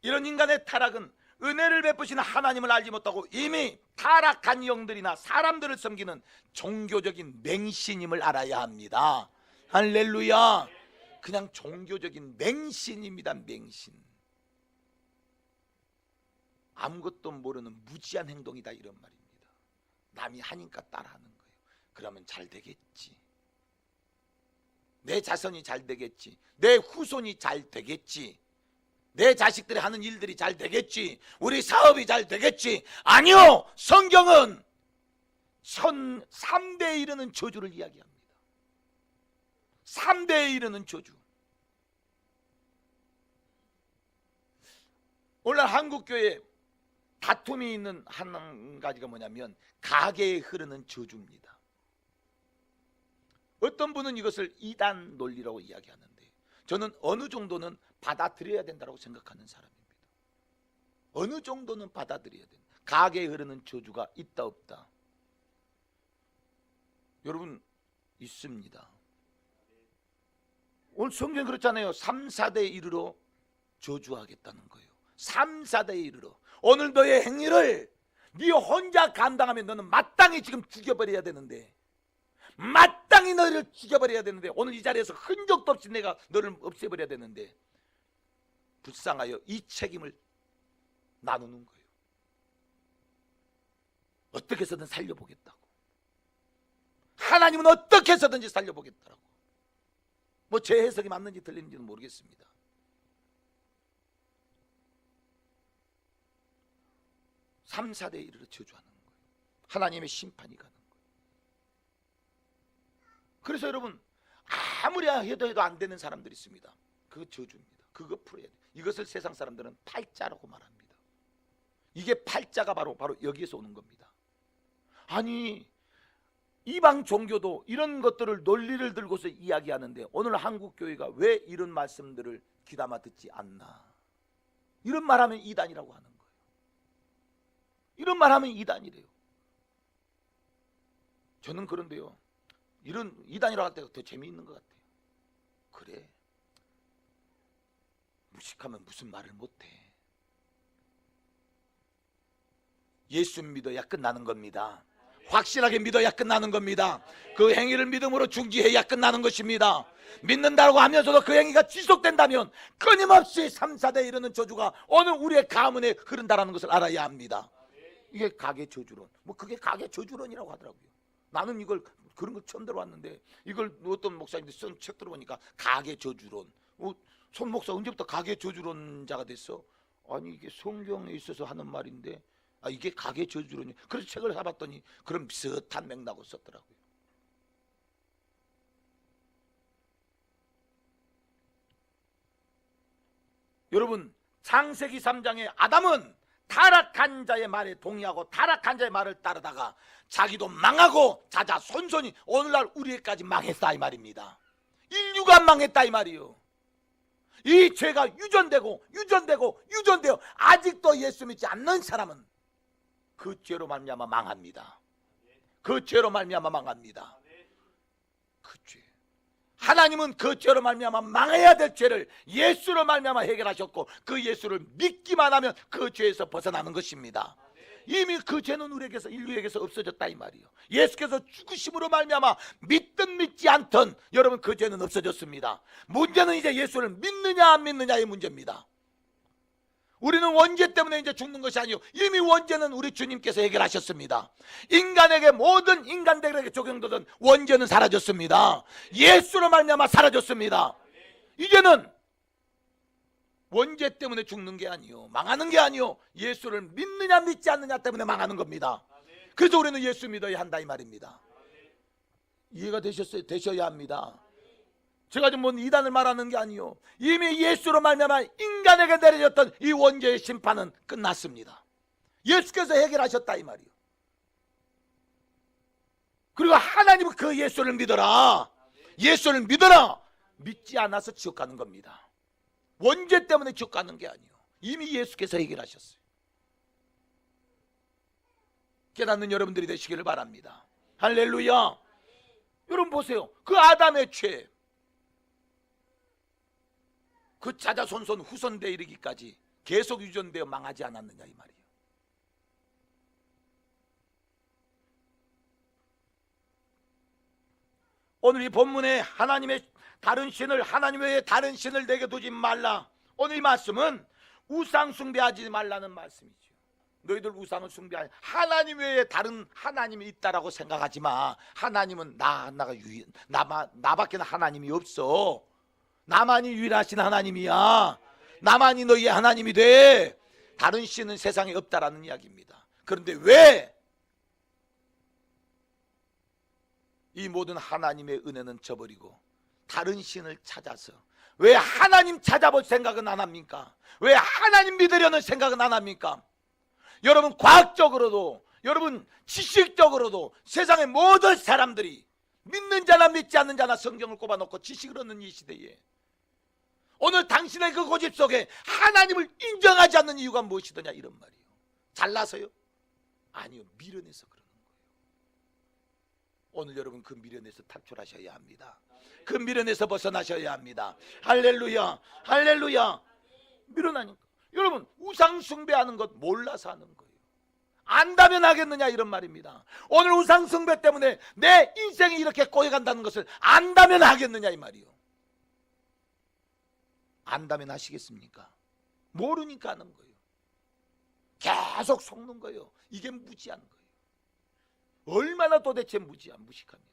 이런 인간의 타락은 은혜를 베푸시는 하나님을 알지 못하고 이미 타락한 영들이나 사람들을 섬기는 종교적인 맹신임을 알아야 합니다. 할렐루야. 그냥 종교적인 맹신입니다. 맹신. 아무것도 모르는 무지한 행동이다, 이런 말입니다. 남이 하니까 따라하는 거예요. 그러면 잘 되겠지, 내 자손이 잘 되겠지, 내 후손이 잘 되겠지, 내 자식들이 하는 일들이 잘 되겠지, 우리 사업이 잘 되겠지. 아니요, 성경은 3대에 이르는 저주를 이야기합니다. 3대에 이르는 저주. 오늘 한국교회에 다툼이 있는 한 가지가 뭐냐면 가계에 흐르는 저주입니다. 어떤 분은 이것을 이단 논리라고 이야기하는데, 저는 어느 정도는 받아들여야 된다고 생각하는 사람입니다. 어느 정도는 받아들여야 된다. 가계에 흐르는 저주가 있다 없다? 여러분, 있습니다. 오늘 성경 그렇잖아요. 3, 4대에 이르러 저주하겠다는 거예요. 3, 4대에 이르러. 오늘 너의 행위를 네 혼자 감당하면 너는 마땅히 지금 죽여버려야 되는데, 마땅히 너를 죽여버려야 되는데, 오늘 이 자리에서 흔적도 없이 내가 너를 없애버려야 되는데, 불쌍하여 이 책임을 나누는 거예요. 어떻게 해서든 살려보겠다고. 하나님은 어떻게 해서든지 살려보겠다고. 뭐 제 해석이 맞는지 틀리는지는 모르겠습니다. 삼, 4대에 이르러 저주하는 거예요. 하나님의 심판이 가는 거예요. 그래서 여러분, 아무리 해도 안 되는 사람들이 있습니다. 그거 저주입니다. 그거 풀어야 돼요. 이것을 세상 사람들은 팔자라고 말합니다. 이게 팔자가 바로 여기에서 오는 겁니다. 아니, 이방 종교도 이런 것들을 논리를 들고서 이야기하는데 오늘 한국교회가 왜 이런 말씀들을 귀담아 듣지 않나? 이런 말하면 이단이라고 하는 거예요. 이런 말하면 이단이래요. 저는 그런데요, 이런 이단이라고 할 때가 더 재미있는 것 같아요. 그래, 무식하면 무슨 말을 못해. 예수 믿어야 끝나는 겁니다. 확실하게 믿어야 끝나는 겁니다. 그 행위를 믿음으로 중지해야 끝나는 것입니다. 믿는다고 하면서도 그 행위가 지속된다면 끊임없이 3, 4대에 이르는 저주가 오늘 우리의 가문에 흐른다는 것을 알아야 합니다. 이게 가계 저주론. 뭐 그게 가계 저주론이라고 하더라고요. 나는 이걸 그런 걸 처음 들어봤는데, 이걸 어떤 목사님들이 쓴 책 들어보니까 가계 저주론. 손 목사 언제부터 가계 저주론자가 됐어? 아니, 이게 성경에 있어서 하는 말인데, 이게 가계 저주론이. 그래서 책을 사봤더니 그런 비슷한 맥락을 썼더라고요. 여러분, 창세기 3장에 아담은 타락한 자의 말에 동의하고 타락한 자의 말을 따르다가 자기도 망하고 자자손손이 오늘날 우리에까지 망했다, 이 말입니다. 인류가 망했다 이 말이요. 이 죄가 유전되고 아직도 예수 믿지 않는 사람은 그 죄로 말미암아 망합니다. 그 죄로 말미암아 망합니다. 그 죄. 하나님은 그 죄로 말미암아 망해야 될 죄를 예수로 말미암아 해결하셨고, 그 예수를 믿기만 하면 그 죄에서 벗어나는 것입니다. 이미 그 죄는 우리에게서, 인류에게서 없어졌다 이 말이요. 예수께서 죽으심으로 말미암아 믿든 믿지 않든 여러분 그 죄는 없어졌습니다. 문제는 이제 예수를 믿느냐 안 믿느냐의 문제입니다. 우리는 원죄 때문에 이제 죽는 것이 아니요, 이미 원죄는 우리 주님께서 해결하셨습니다. 인간에게, 모든 인간들에게 적용되던 원죄는 사라졌습니다. 예수로 말미암아 사라졌습니다. 이제는 원죄 때문에 죽는 게 아니요, 망하는 게 아니요, 예수를 믿느냐 믿지 않느냐 때문에 망하는 겁니다. 그래서 우리는 예수 믿어야 한다 이 말입니다. 이해가 되셨어요? 되셔야 합니다. 제가 좀 뭔 이단을 말하는 게 아니요, 이미 예수로 말미암아 인간에게 내려졌던 이 원죄의 심판은 끝났습니다. 예수께서 해결하셨다 이 말이요. 그리고 하나님은 그 예수를 믿어라, 예수를 믿어라. 믿지 않아서 지옥 가는 겁니다. 원죄 때문에 지옥 가는 게 아니요, 이미 예수께서 해결하셨어요. 깨닫는 여러분들이 되시기를 바랍니다. 할렐루야. 여러분 보세요. 그 아담의 죄, 그 자자손손 후손대 이르기까지 계속 유전되어 망하지 않았느냐 이 말이에요. 오늘 이 본문에 하나님의 다른 신을, 하나님 외에 다른 신을 내게 두지 말라, 오늘 이 말씀은 우상 숭배하지 말라는 말씀이죠. 너희들 우상을 숭배하니, 하나님 외에 다른 하나님이 있다라고 생각하지 마. 하나님은 나밖에 하나님이 없어. 나만이 유일하신 하나님이야. 나만이 너희의 하나님이 돼. 다른 신은 세상에 없다라는 이야기입니다. 그런데 왜 이 모든 하나님의 은혜는 저버리고 다른 신을 찾아서, 왜 하나님 찾아볼 생각은 안 합니까? 왜 하나님 믿으려는 생각은 안 합니까? 여러분 과학적으로도, 여러분 지식적으로도 세상의 모든 사람들이 믿는 자나 믿지 않는 자나 성경을 꼽아놓고 지식을 얻는 이 시대에 오늘 당신의 그 고집 속에 하나님을 인정하지 않는 이유가 무엇이더냐 이런 말이에요. 잘나서요? 아니요, 미련해서 그러는 거예요. 오늘 여러분 그 미련에서 탈출하셔야 합니다. 그 미련에서 벗어나셔야 합니다. 할렐루야, 할렐루야. 미련하니까 여러분 우상 숭배하는 것 몰라서 하는 거예요. 안다면 하겠느냐 이런 말입니다. 오늘 우상 숭배 때문에 내 인생이 이렇게 꼬여간다는 것을 안다면 하겠느냐 이 말이요. 안다면 하시겠습니까? 모르니까 하는 거예요. 계속 속는 거예요. 이게 무지한 거예요. 얼마나 도대체 무식하면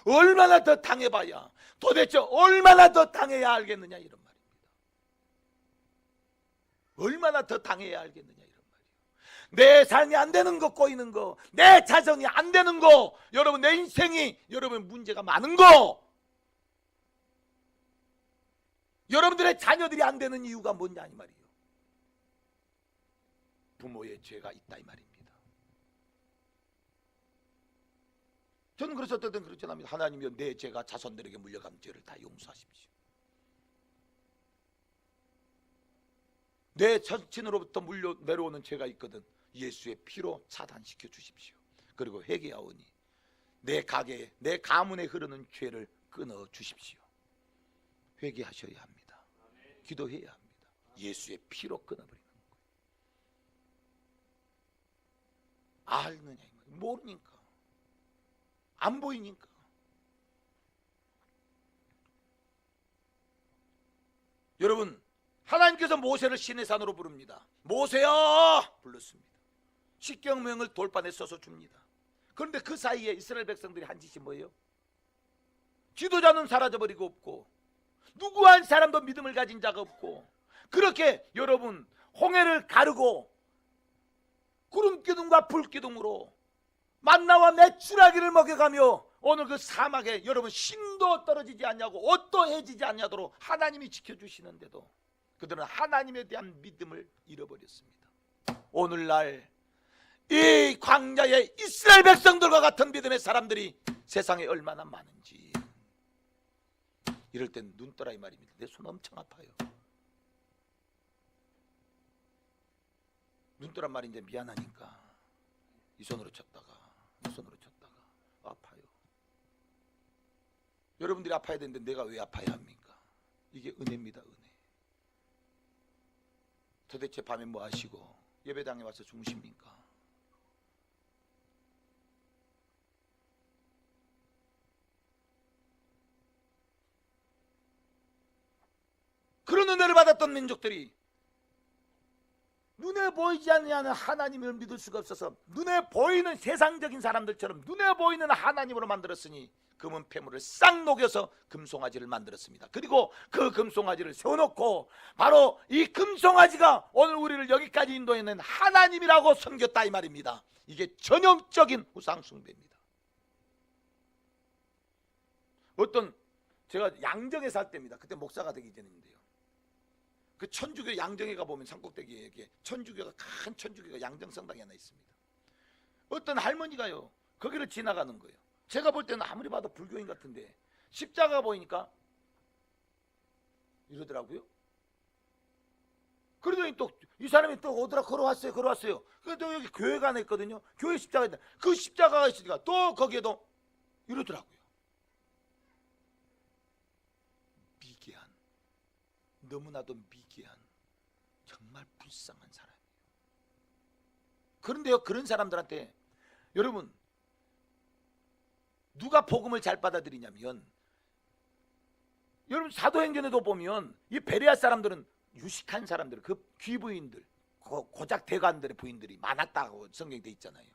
얼마나 더 당해봐야, 도대체 얼마나 더 당해야 알겠느냐 이런 말입니다. 얼마나 더 당해야 알겠느냐 이런 말이에요. 내 삶이 안 되는 거, 꼬이는 거, 내 자성이 안 되는 거, 여러분 내 인생이, 여러분 문제가 많은 거, 여러분들의 자녀들이 안 되는 이유가 뭐냐 이 말이에요. 부모의 죄가 있다 이 말입니다. 저는 그래서 어떤 때는 그렇지 않습니다. 하나님이여 내 죄가 자손들에게 물려간 죄를 다 용서하십시오. 내 천친으로부터 내려오는 죄가 있거든 예수의 피로 차단시켜 주십시오. 그리고 회개하오니 내 가게에, 내 가문에 흐르는 죄를 끊어 주십시오. 회개하셔야 합니다. 기도해야 합니다. 예수의 피로 끊어버리는 거예요. 알느냐 이 말이에요. 모르니까, 안 보이니까. 여러분 하나님께서 모세를 신의 산으로 부릅니다. 모세야 불렀습니다. 십계명을 돌판에 써서 줍니다. 그런데 그 사이에 이스라엘 백성들이 한 짓이 뭐예요? 지도자는 사라져버리고 없고 누구 한 사람도 믿음을 가진 자가 없고, 그렇게 여러분 홍해를 가르고 구름기둥과 불기둥으로 만나와 메추라기를 먹여가며 오늘 그 사막에 여러분 신도 떨어지지 않냐고 옷도 해지지 않냐도록 하나님이 지켜주시는데도 그들은 하나님에 대한 믿음을 잃어버렸습니다. 오늘날 이 광야의 이스라엘 백성들과 같은 믿음의 사람들이 세상에 얼마나 많은지 이럴 땐 눈 떠라 이 말입니다. 내 손 엄청 아파요. 눈 떠란 말이 이제 미안하니까 이 손으로 쳤다가 이 손으로 쳤다가 아파요. 여러분들이 아파야 되는데 내가 왜 아파야 합니까? 이게 은혜입니다. 은혜. 도대체 밤에 뭐 하시고 예배당에 와서 주무십니까? 그런 은혜를 받았던 민족들이 눈에 보이지 않는 하나님을 믿을 수가 없어서 눈에 보이는 세상적인 사람들처럼 눈에 보이는 하나님으로 만들었으니 금은 폐물을 싹 녹여서 금송아지를 만들었습니다. 그리고 그 금송아지를 세워놓고 바로 이 금송아지가 오늘 우리를 여기까지 인도해낸 하나님이라고 섬겼다 이 말입니다. 이게 전형적인 우상 숭배입니다. 제가 양정에 살 때입니다. 그때 목사가 되기 전인데요. 그 천주교 양정에 가보면 산꼭대기에 천주교가 큰 천주교가 양정성당이 하나 있습니다. 어떤 할머니가요 거기를 지나가는 거예요. 제가 볼 때는 아무리 봐도 불교인 같은데 십자가 보이니까 이러더라고요. 그러더니 또 이 사람이 또 오더라 걸어왔어요. 그래도 여기 교회가 하나 있거든요. 교회 십자가 있다. 그 십자가가 있으니까 또 거기에도 이러더라고요. 미개한, 너무나도 미개한 정말 불쌍한 사람이에요. 그런데요 그런 사람들한테 여러분 누가 복음을 잘 받아들이냐면 여러분 사도행전에도 보면 이 베레아 사람들은 유식한 사람들, 그 귀부인들, 고작 대관들의 부인들이 많았다고 성경에 돼 있잖아요.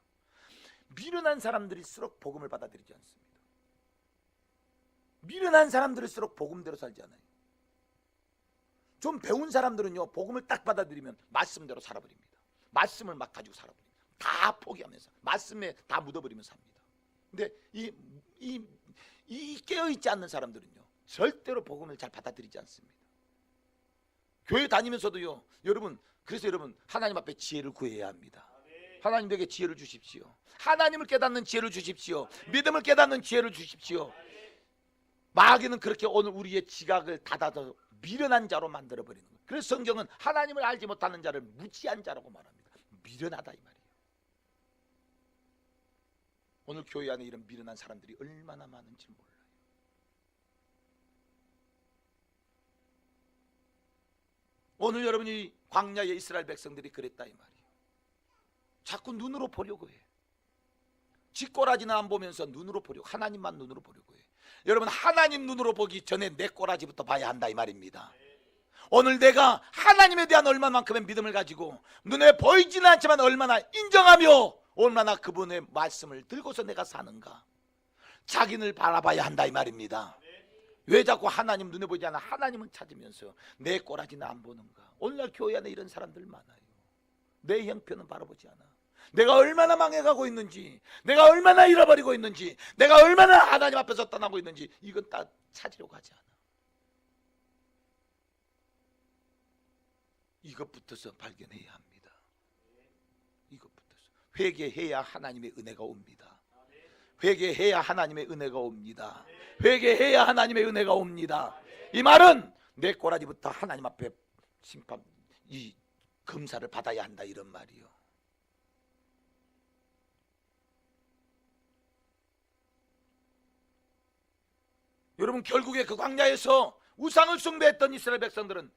미련한 사람들일수록 복음을 받아들이지 않습니다. 미련한 사람들일수록 복음대로 살지 않아요. 좀 배운 사람들은요 복음을 딱 받아들이면 말씀대로 살아버립니다. 말씀을 막 가지고 살아버립니다. 다 포기하면서 말씀에 다 묻어버리면서 삽니다. 근데 이 깨어있지 않는 사람들은요 절대로 복음을 잘 받아들이지 않습니다. 교회 다니면서도요 그래서 여러분 하나님 앞에 지혜를 구해야 합니다. 하나님에게 지혜를 주십시오. 하나님을 깨닫는 지혜를 주십시오. 믿음을 깨닫는 지혜를 주십시오. 마귀는 그렇게 오늘 우리의 지각을 닫아서 미련한 자로 만들어버리는 거예요. 그래서 성경은 하나님을 알지 못하는 자를 무지한 자라고 말합니다. 미련하다 이 말이에요. 오늘 교회 안에 이런 미련한 사람들이 얼마나 많은지 몰라요. 오늘 여러분이 광야의 이스라엘 백성들이 그랬다 이 말이에요. 자꾸 눈으로 보려고 해. 쥐꼬라지는 안 보면서 눈으로 보려고, 하나님만 눈으로 보려고 해. 여러분 하나님 눈으로 보기 전에 내 꼬라지부터 봐야 한다 이 말입니다. 오늘 내가 하나님에 대한 얼마만큼의 믿음을 가지고 눈에 보이지는 않지만 얼마나 인정하며 얼마나 그분의 말씀을 들고서 내가 사는가, 자기를 바라봐야 한다 이 말입니다. 왜 자꾸 하나님 눈에 보이지 않아 하나님은 찾으면서 내 꼬라지는 안 보는가. 오늘날 교회 안에 이런 사람들 많아요. 내 형편은 바라보지 않아. 내가 얼마나 망해가고 있는지, 내가 얼마나 잃어버리고 있는지, 내가 얼마나 하나님 앞에서 떠나고 있는지 이건 다 찾으려고 하지 않아. 이것부터서 발견해야 합니다. 이것부터서 회개해야 하나님의 은혜가 옵니다. 회개해야 하나님의 은혜가 옵니다. 회개해야 하나님의 은혜가 옵니다. 이 말은 내 꼬라지부터 하나님 앞에 심판, 이 검사를 받아야 한다 이런 말이요. 여러분 결국에 그 광야에서 우상을 숭배했던 이스라엘 백성들은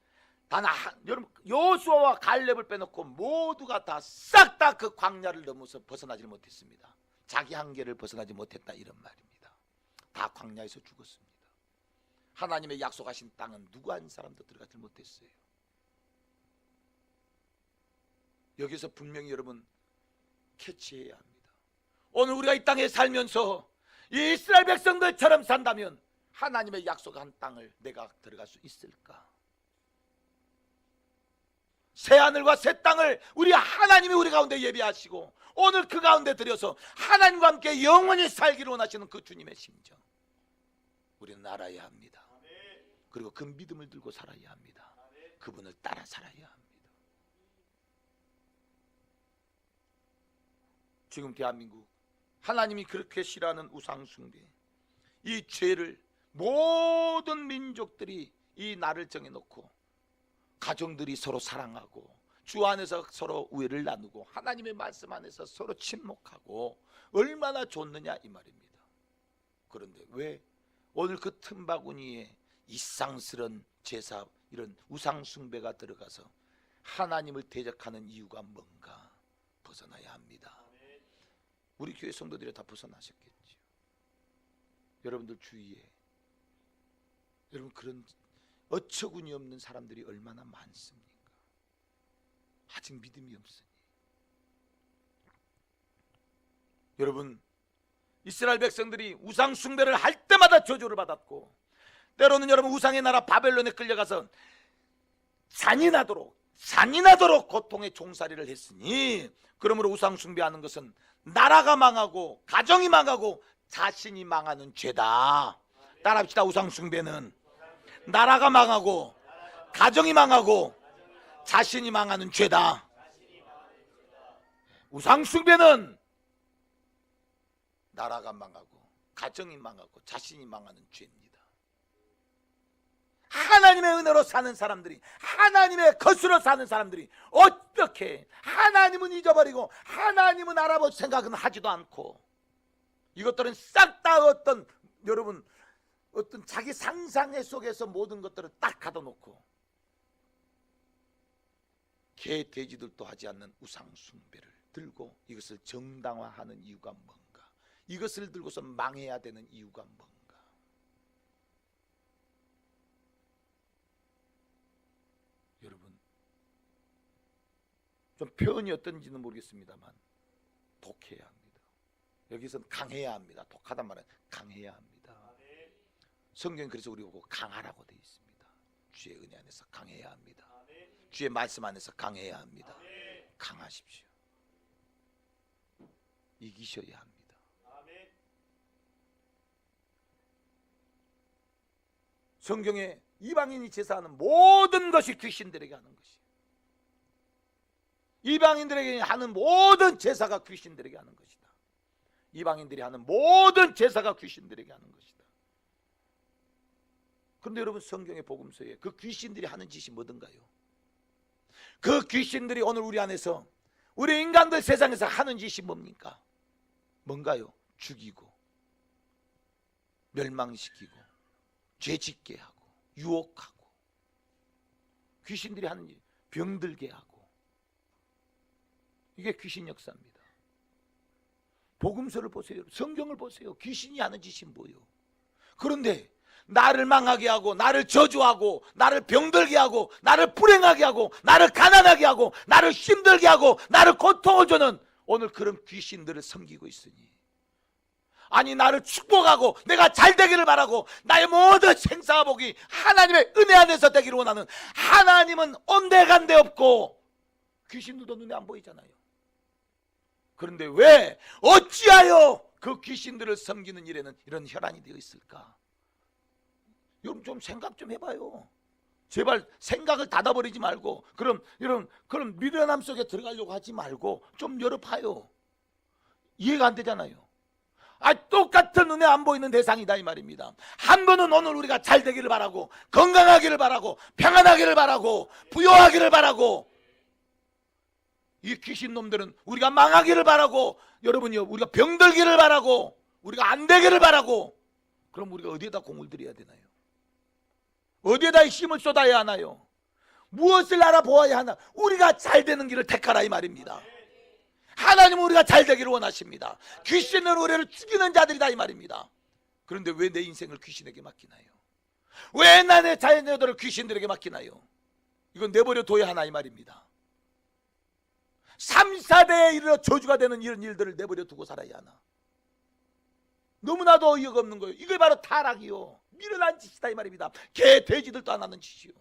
여러분 여호수아와 갈렙을 빼놓고 모두가 다 싹 다 그 광야를 넘어서 벗어나지 못했습니다. 자기 한계를 벗어나지 못했다 이런 말입니다. 다 광야에서 죽었습니다. 하나님의 약속하신 땅은 누구 한 사람도 들어가지 못했어요. 여기서 분명히 여러분 캐치해야 합니다. 오늘 우리가 이 땅에 살면서 이 이스라엘 백성들처럼 산다면 하나님의 약속한 땅을 내가 들어갈 수 있을까? 새 하늘과 새 땅을 하나님이 우리 가운데 예비하시고 오늘 그 가운데 들여서 하나님과 함께 영원히 살기를 원하시는 그 주님의 심정 우리는 알아야 합니다. 그리고 그 믿음을 들고 살아야 합니다. 그분을 따라 살아야 합니다. 지금 대한민국 하나님이 그렇게 싫어하는 우상 숭배, 이 죄를 모든 민족들이 이 날을 정해놓고 가정들이 서로 사랑하고 주 안에서 서로 우애를 나누고 하나님의 말씀 안에서 서로 침묵하고 얼마나 좋느냐 이 말입니다. 그런데 왜 오늘 그 틈바구니에 이상스런 제사, 이런 우상 숭배가 들어가서 하나님을 대적하는 이유가 뭔가 벗어나야 합니다. 우리 교회 성도들이 다 벗어나셨겠죠. 여러분들 주위에 여러분 그런 어처구니 없는 사람들이 얼마나 많습니까? 아직 믿음이 없으니. 여러분, 이스라엘 백성들이 우상 숭배를 할 때마다 저주를 받았고, 때로는 여러분 우상의 나라 바벨론에 끌려가서 잔인하도록 고통의 종살이를 했으니, 그러므로 우상 숭배하는 것은 나라가 망하고 가정이 망하고 자신이 망하는 죄다. 따라합시다. 우상 숭배는 나라가 망하고 가정이 망하고 자신이 망하는 죄다. 우상 숭배는 나라가 망하고 가정이 망하고 자신이 망하는 죄입니다. 하나님의 은혜로 사는 사람들이, 하나님의 것으로 사는 사람들이 어떻게 하나님은 잊어버리고 하나님은 알아볼 생각은 하지도 않고, 이것들은 싹 다 여러분 어떤 자기 상상의 속에서 모든 것들을 딱 가둬놓고 개 돼지들도 하지 않는 우상 숭배를 들고 이것을 정당화하는 이유가 뭔가, 이것을 들고서 망해야 되는 이유가 뭔가. 여러분, 좀 표현이 어떤지는 모르겠습니다만 독해야 합니다. 여기서는 강해야 합니다. 독하단 말은 강해야 합니다. 성경은 그래서 우리 보고 강하라고 되어 있습니다. 주의 은혜 안에서 강해야 합니다. 주의 말씀 안에서 강해야 합니다. 강하십시오. 이기셔야 합니다. 성경에 이방인이 제사하는 모든 것이 귀신들에게 하는 것이에요. 이방인들에게 하는 모든 제사가 귀신들에게 하는 것이다. 이방인들이 하는 모든 제사가 귀신들에게 하는 것이다. 그런데 여러분, 성경의 복음서에 그 귀신들이 하는 짓이 뭐든가요? 그 귀신들이 오늘 우리 안에서, 우리 인간들 세상에서 하는 짓이 뭡니까? 뭔가요? 죽이고 멸망시키고 죄짓게 하고 유혹하고, 귀신들이 하는 일, 병들게 하고, 이게 귀신 역사입니다. 복음서를 보세요. 성경을 보세요. 귀신이 하는 짓이 뭐예요? 그런데 나를 망하게 하고, 나를 저주하고, 나를 병들게 하고, 나를 불행하게 하고, 나를 가난하게 하고, 나를 힘들게 하고, 나를 고통을 주는 오늘 그런 귀신들을 섬기고 있으니, 아니 나를 축복하고 내가 잘 되기를 바라고 나의 모든 생사복이 하나님의 은혜 안에서 되기를 원하는, 하나님은 온데간데 없고 귀신들도 눈에 안 보이잖아요. 그런데 왜 어찌하여 그 귀신들을 섬기는 일에는 이런 혈안이 되어 있을까? 여러분 좀 생각 좀 해봐요. 제발 생각을 닫아버리지 말고, 그럼 미련함 속에 들어가려고 하지 말고 좀 열어봐요. 이해가 안 되잖아요. 똑같은 눈에 안 보이는 대상이다 이 말입니다. 한 분은 오늘 우리가 잘 되기를 바라고, 건강하기를 바라고, 평안하기를 바라고, 부유하기를 바라고, 이 귀신놈들은 우리가 망하기를 바라고, 여러분이요, 우리가 병들기를 바라고, 우리가 안 되기를 바라고. 그럼 우리가 어디에다 공을 들여야 되나요? 어디에다 힘을 쏟아야 하나요? 무엇을 알아보아야 하나? 우리가 잘 되는 길을 택하라 이 말입니다. 하나님은 우리가 잘 되기를 원하십니다. 귀신은 우리를 죽이는 자들이다 이 말입니다. 그런데 왜 내 인생을 귀신에게 맡기나요? 왜 나의 자녀들을 귀신들에게 맡기나요? 이건 내버려 둬야 하나 이 말입니다. 3, 4대에 이르러 저주가 되는 이런 일들을 내버려 두고 살아야 하나? 너무나도 어이가 없는 거예요. 이게 바로 타락이요, 미련한 짓이다 이 말입니다. 개 돼지들도 안 하는 짓이요.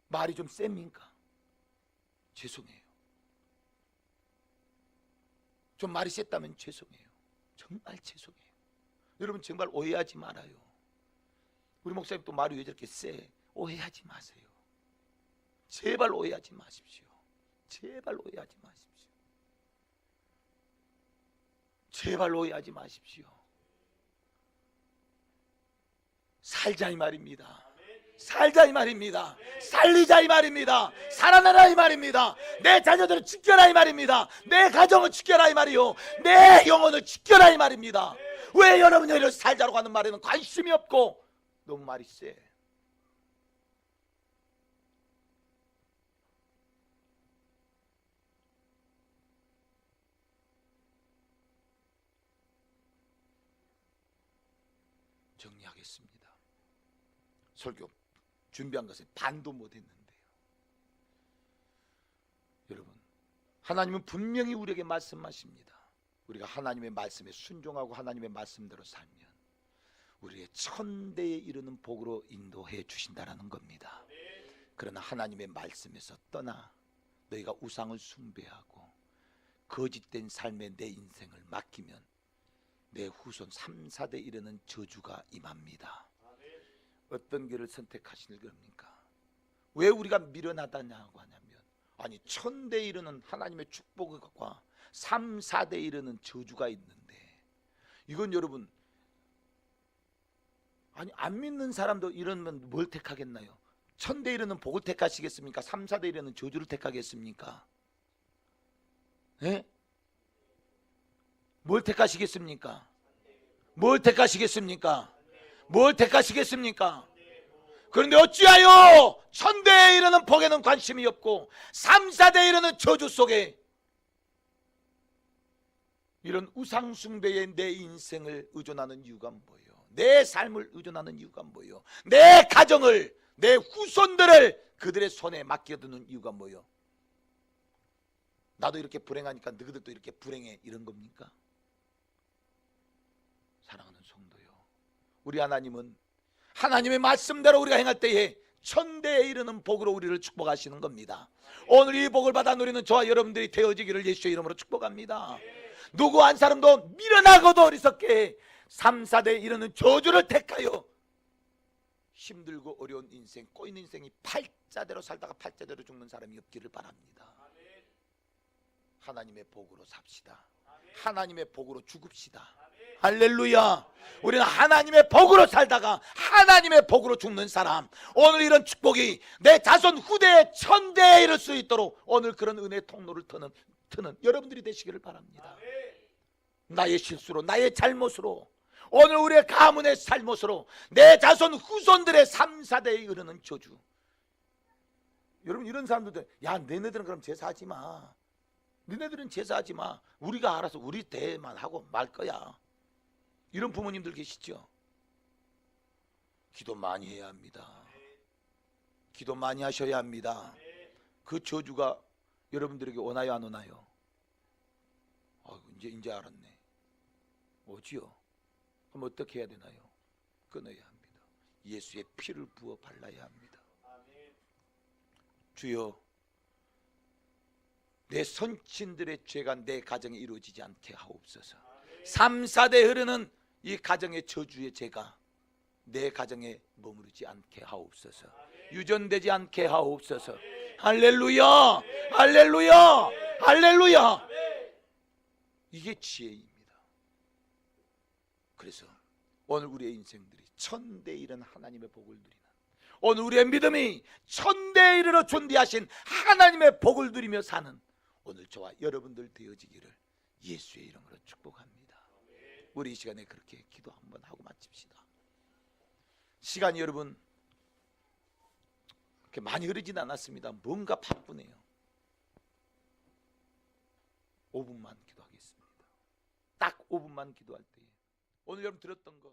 말이 좀 셉니까? 죄송해요. 좀 말이 셌다면 죄송해요. 정말 죄송해요. 여러분 정말 오해하지 말아요. 우리 목사님 또 말이 왜 저렇게 세? 오해하지 마세요. 제발 오해하지 마십시오. 제발 오해하지 마십시오. 제발 오해하지 마십시오. 살자 이 말입니다. 살자 이 말입니다. 살리자 이 말입니다. 살아나라 이 말입니다. 내 자녀들을 지켜라 이 말입니다. 내 가정을 지켜라 이 말이요, 내 영혼을 지켜라 이 말입니다. 왜 여러분 여기를 살자고 하는 말에는 관심이 없고 너무 말이 세. 정리하겠습니다. 설교 준비한 것에 반도 못했는데요. 여러분, 하나님은 분명히 우리에게 말씀하십니다. 우리가 하나님의 말씀에 순종하고 하나님의 말씀대로 살면 우리의 천대에 이르는 복으로 인도해 주신다라는 겁니다. 그러나 하나님의 말씀에서 떠나 너희가 우상을 숭배하고 거짓된 삶에 내 인생을 맡기면 내 후손 3, 4대 이르는 저주가 임합니다. 어떤 길을 선택하실 겁니까? 왜 우리가 미련하다냐고 하냐면, 아니 천대 이르는 하나님의 축복과 3, 4대 이르는 저주가 있는데, 이건 여러분, 아니 안 믿는 사람도 이러면 뭘 택하겠나요? 천대 이르는 복을 택하시겠습니까? 3, 4대 이르는 저주를 택하겠습니까? 예? 뭘 택하시겠습니까? 뭘 택하시겠습니까? 뭘 택하시겠습니까? 그런데 어찌하여 천대에 이르는 복에는 관심이 없고 3, 4대에 이르는 저주 속에 이런 우상숭배에 내 인생을 의존하는 이유가 뭐예요? 내 삶을 의존하는 이유가 뭐예요? 내 가정을, 내 후손들을 그들의 손에 맡겨두는 이유가 뭐예요? 나도 이렇게 불행하니까 너희들도 이렇게 불행해, 이런 겁니까? 사랑하는 성도요, 우리 하나님은 하나님의 말씀대로 우리가 행할 때에 천대에 이르는 복으로 우리를 축복하시는 겁니다. 오늘 이 복을 받아 누리는 저와 여러분들이 되어지기를 예수의 이름으로 축복합니다. 누구 한 사람도 미련하고도 어리석게 3, 4대에 이르는 저주를 택하여 힘들고 어려운 인생, 꼬인 인생이 팔자대로 살다가 팔자대로 죽는 사람이 없기를 바랍니다. 하나님의 복으로 삽시다. 하나님의 복으로 죽읍시다. 할렐루야. 우리는 하나님의 복으로 살다가 하나님의 복으로 죽는 사람, 오늘 이런 축복이 내 자손 후대에 천대에 이를 수 있도록 오늘 그런 은혜의 통로를 트는 여러분들이 되시기를 바랍니다. 나의 실수로, 나의 잘못으로, 오늘 우리의 가문의 잘못으로 내 자손 후손들의 3, 4대에 이르는 저주. 여러분, 이런 사람들도, 야 너네들은 그럼 제사하지 마, 너네들은 제사하지 마, 우리가 알아서 우리 대만 하고 말 거야, 이런 부모님들 계시죠? 기도 많이 해야 합니다. 기도 많이 하셔야 합니다. 그 저주가 여러분들에게 오나요, 안 오나요? 이제 알았네. 오지요? 그럼 어떻게 해야 되나요? 끊어야 합니다. 예수의 피를 부어 발라야 합니다. 주여, 내 선친들의 죄가 내 가정에 이루어지지 않게 하옵소서. 3, 4대 흐르는 이 가정의 저주의 죄가 내 가정에 머무르지 않게 하옵소서. 유전되지 않게 하옵소서. 할렐루야, 할렐루야, 할렐루야. 이게 지혜입니다. 그래서 오늘 우리의 인생들이 천대에 이른 하나님의 복을 누리는, 오늘 우리의 믿음이 천대에 이르러 존귀하신 하나님의 복을 누리며 사는 오늘 저와 여러분들 되어지기를 예수의 이름으로 축복합니다. 우리 이 시간에 그렇게 기도 한번 하고 마칩시다. 시간이 여러분 그렇게 많이 흐르진 않았습니다. 뭔가 바쁘네요. 5분만 기도하겠습니다. 딱 5분만 기도할 때에 오늘 여러분 들었던 것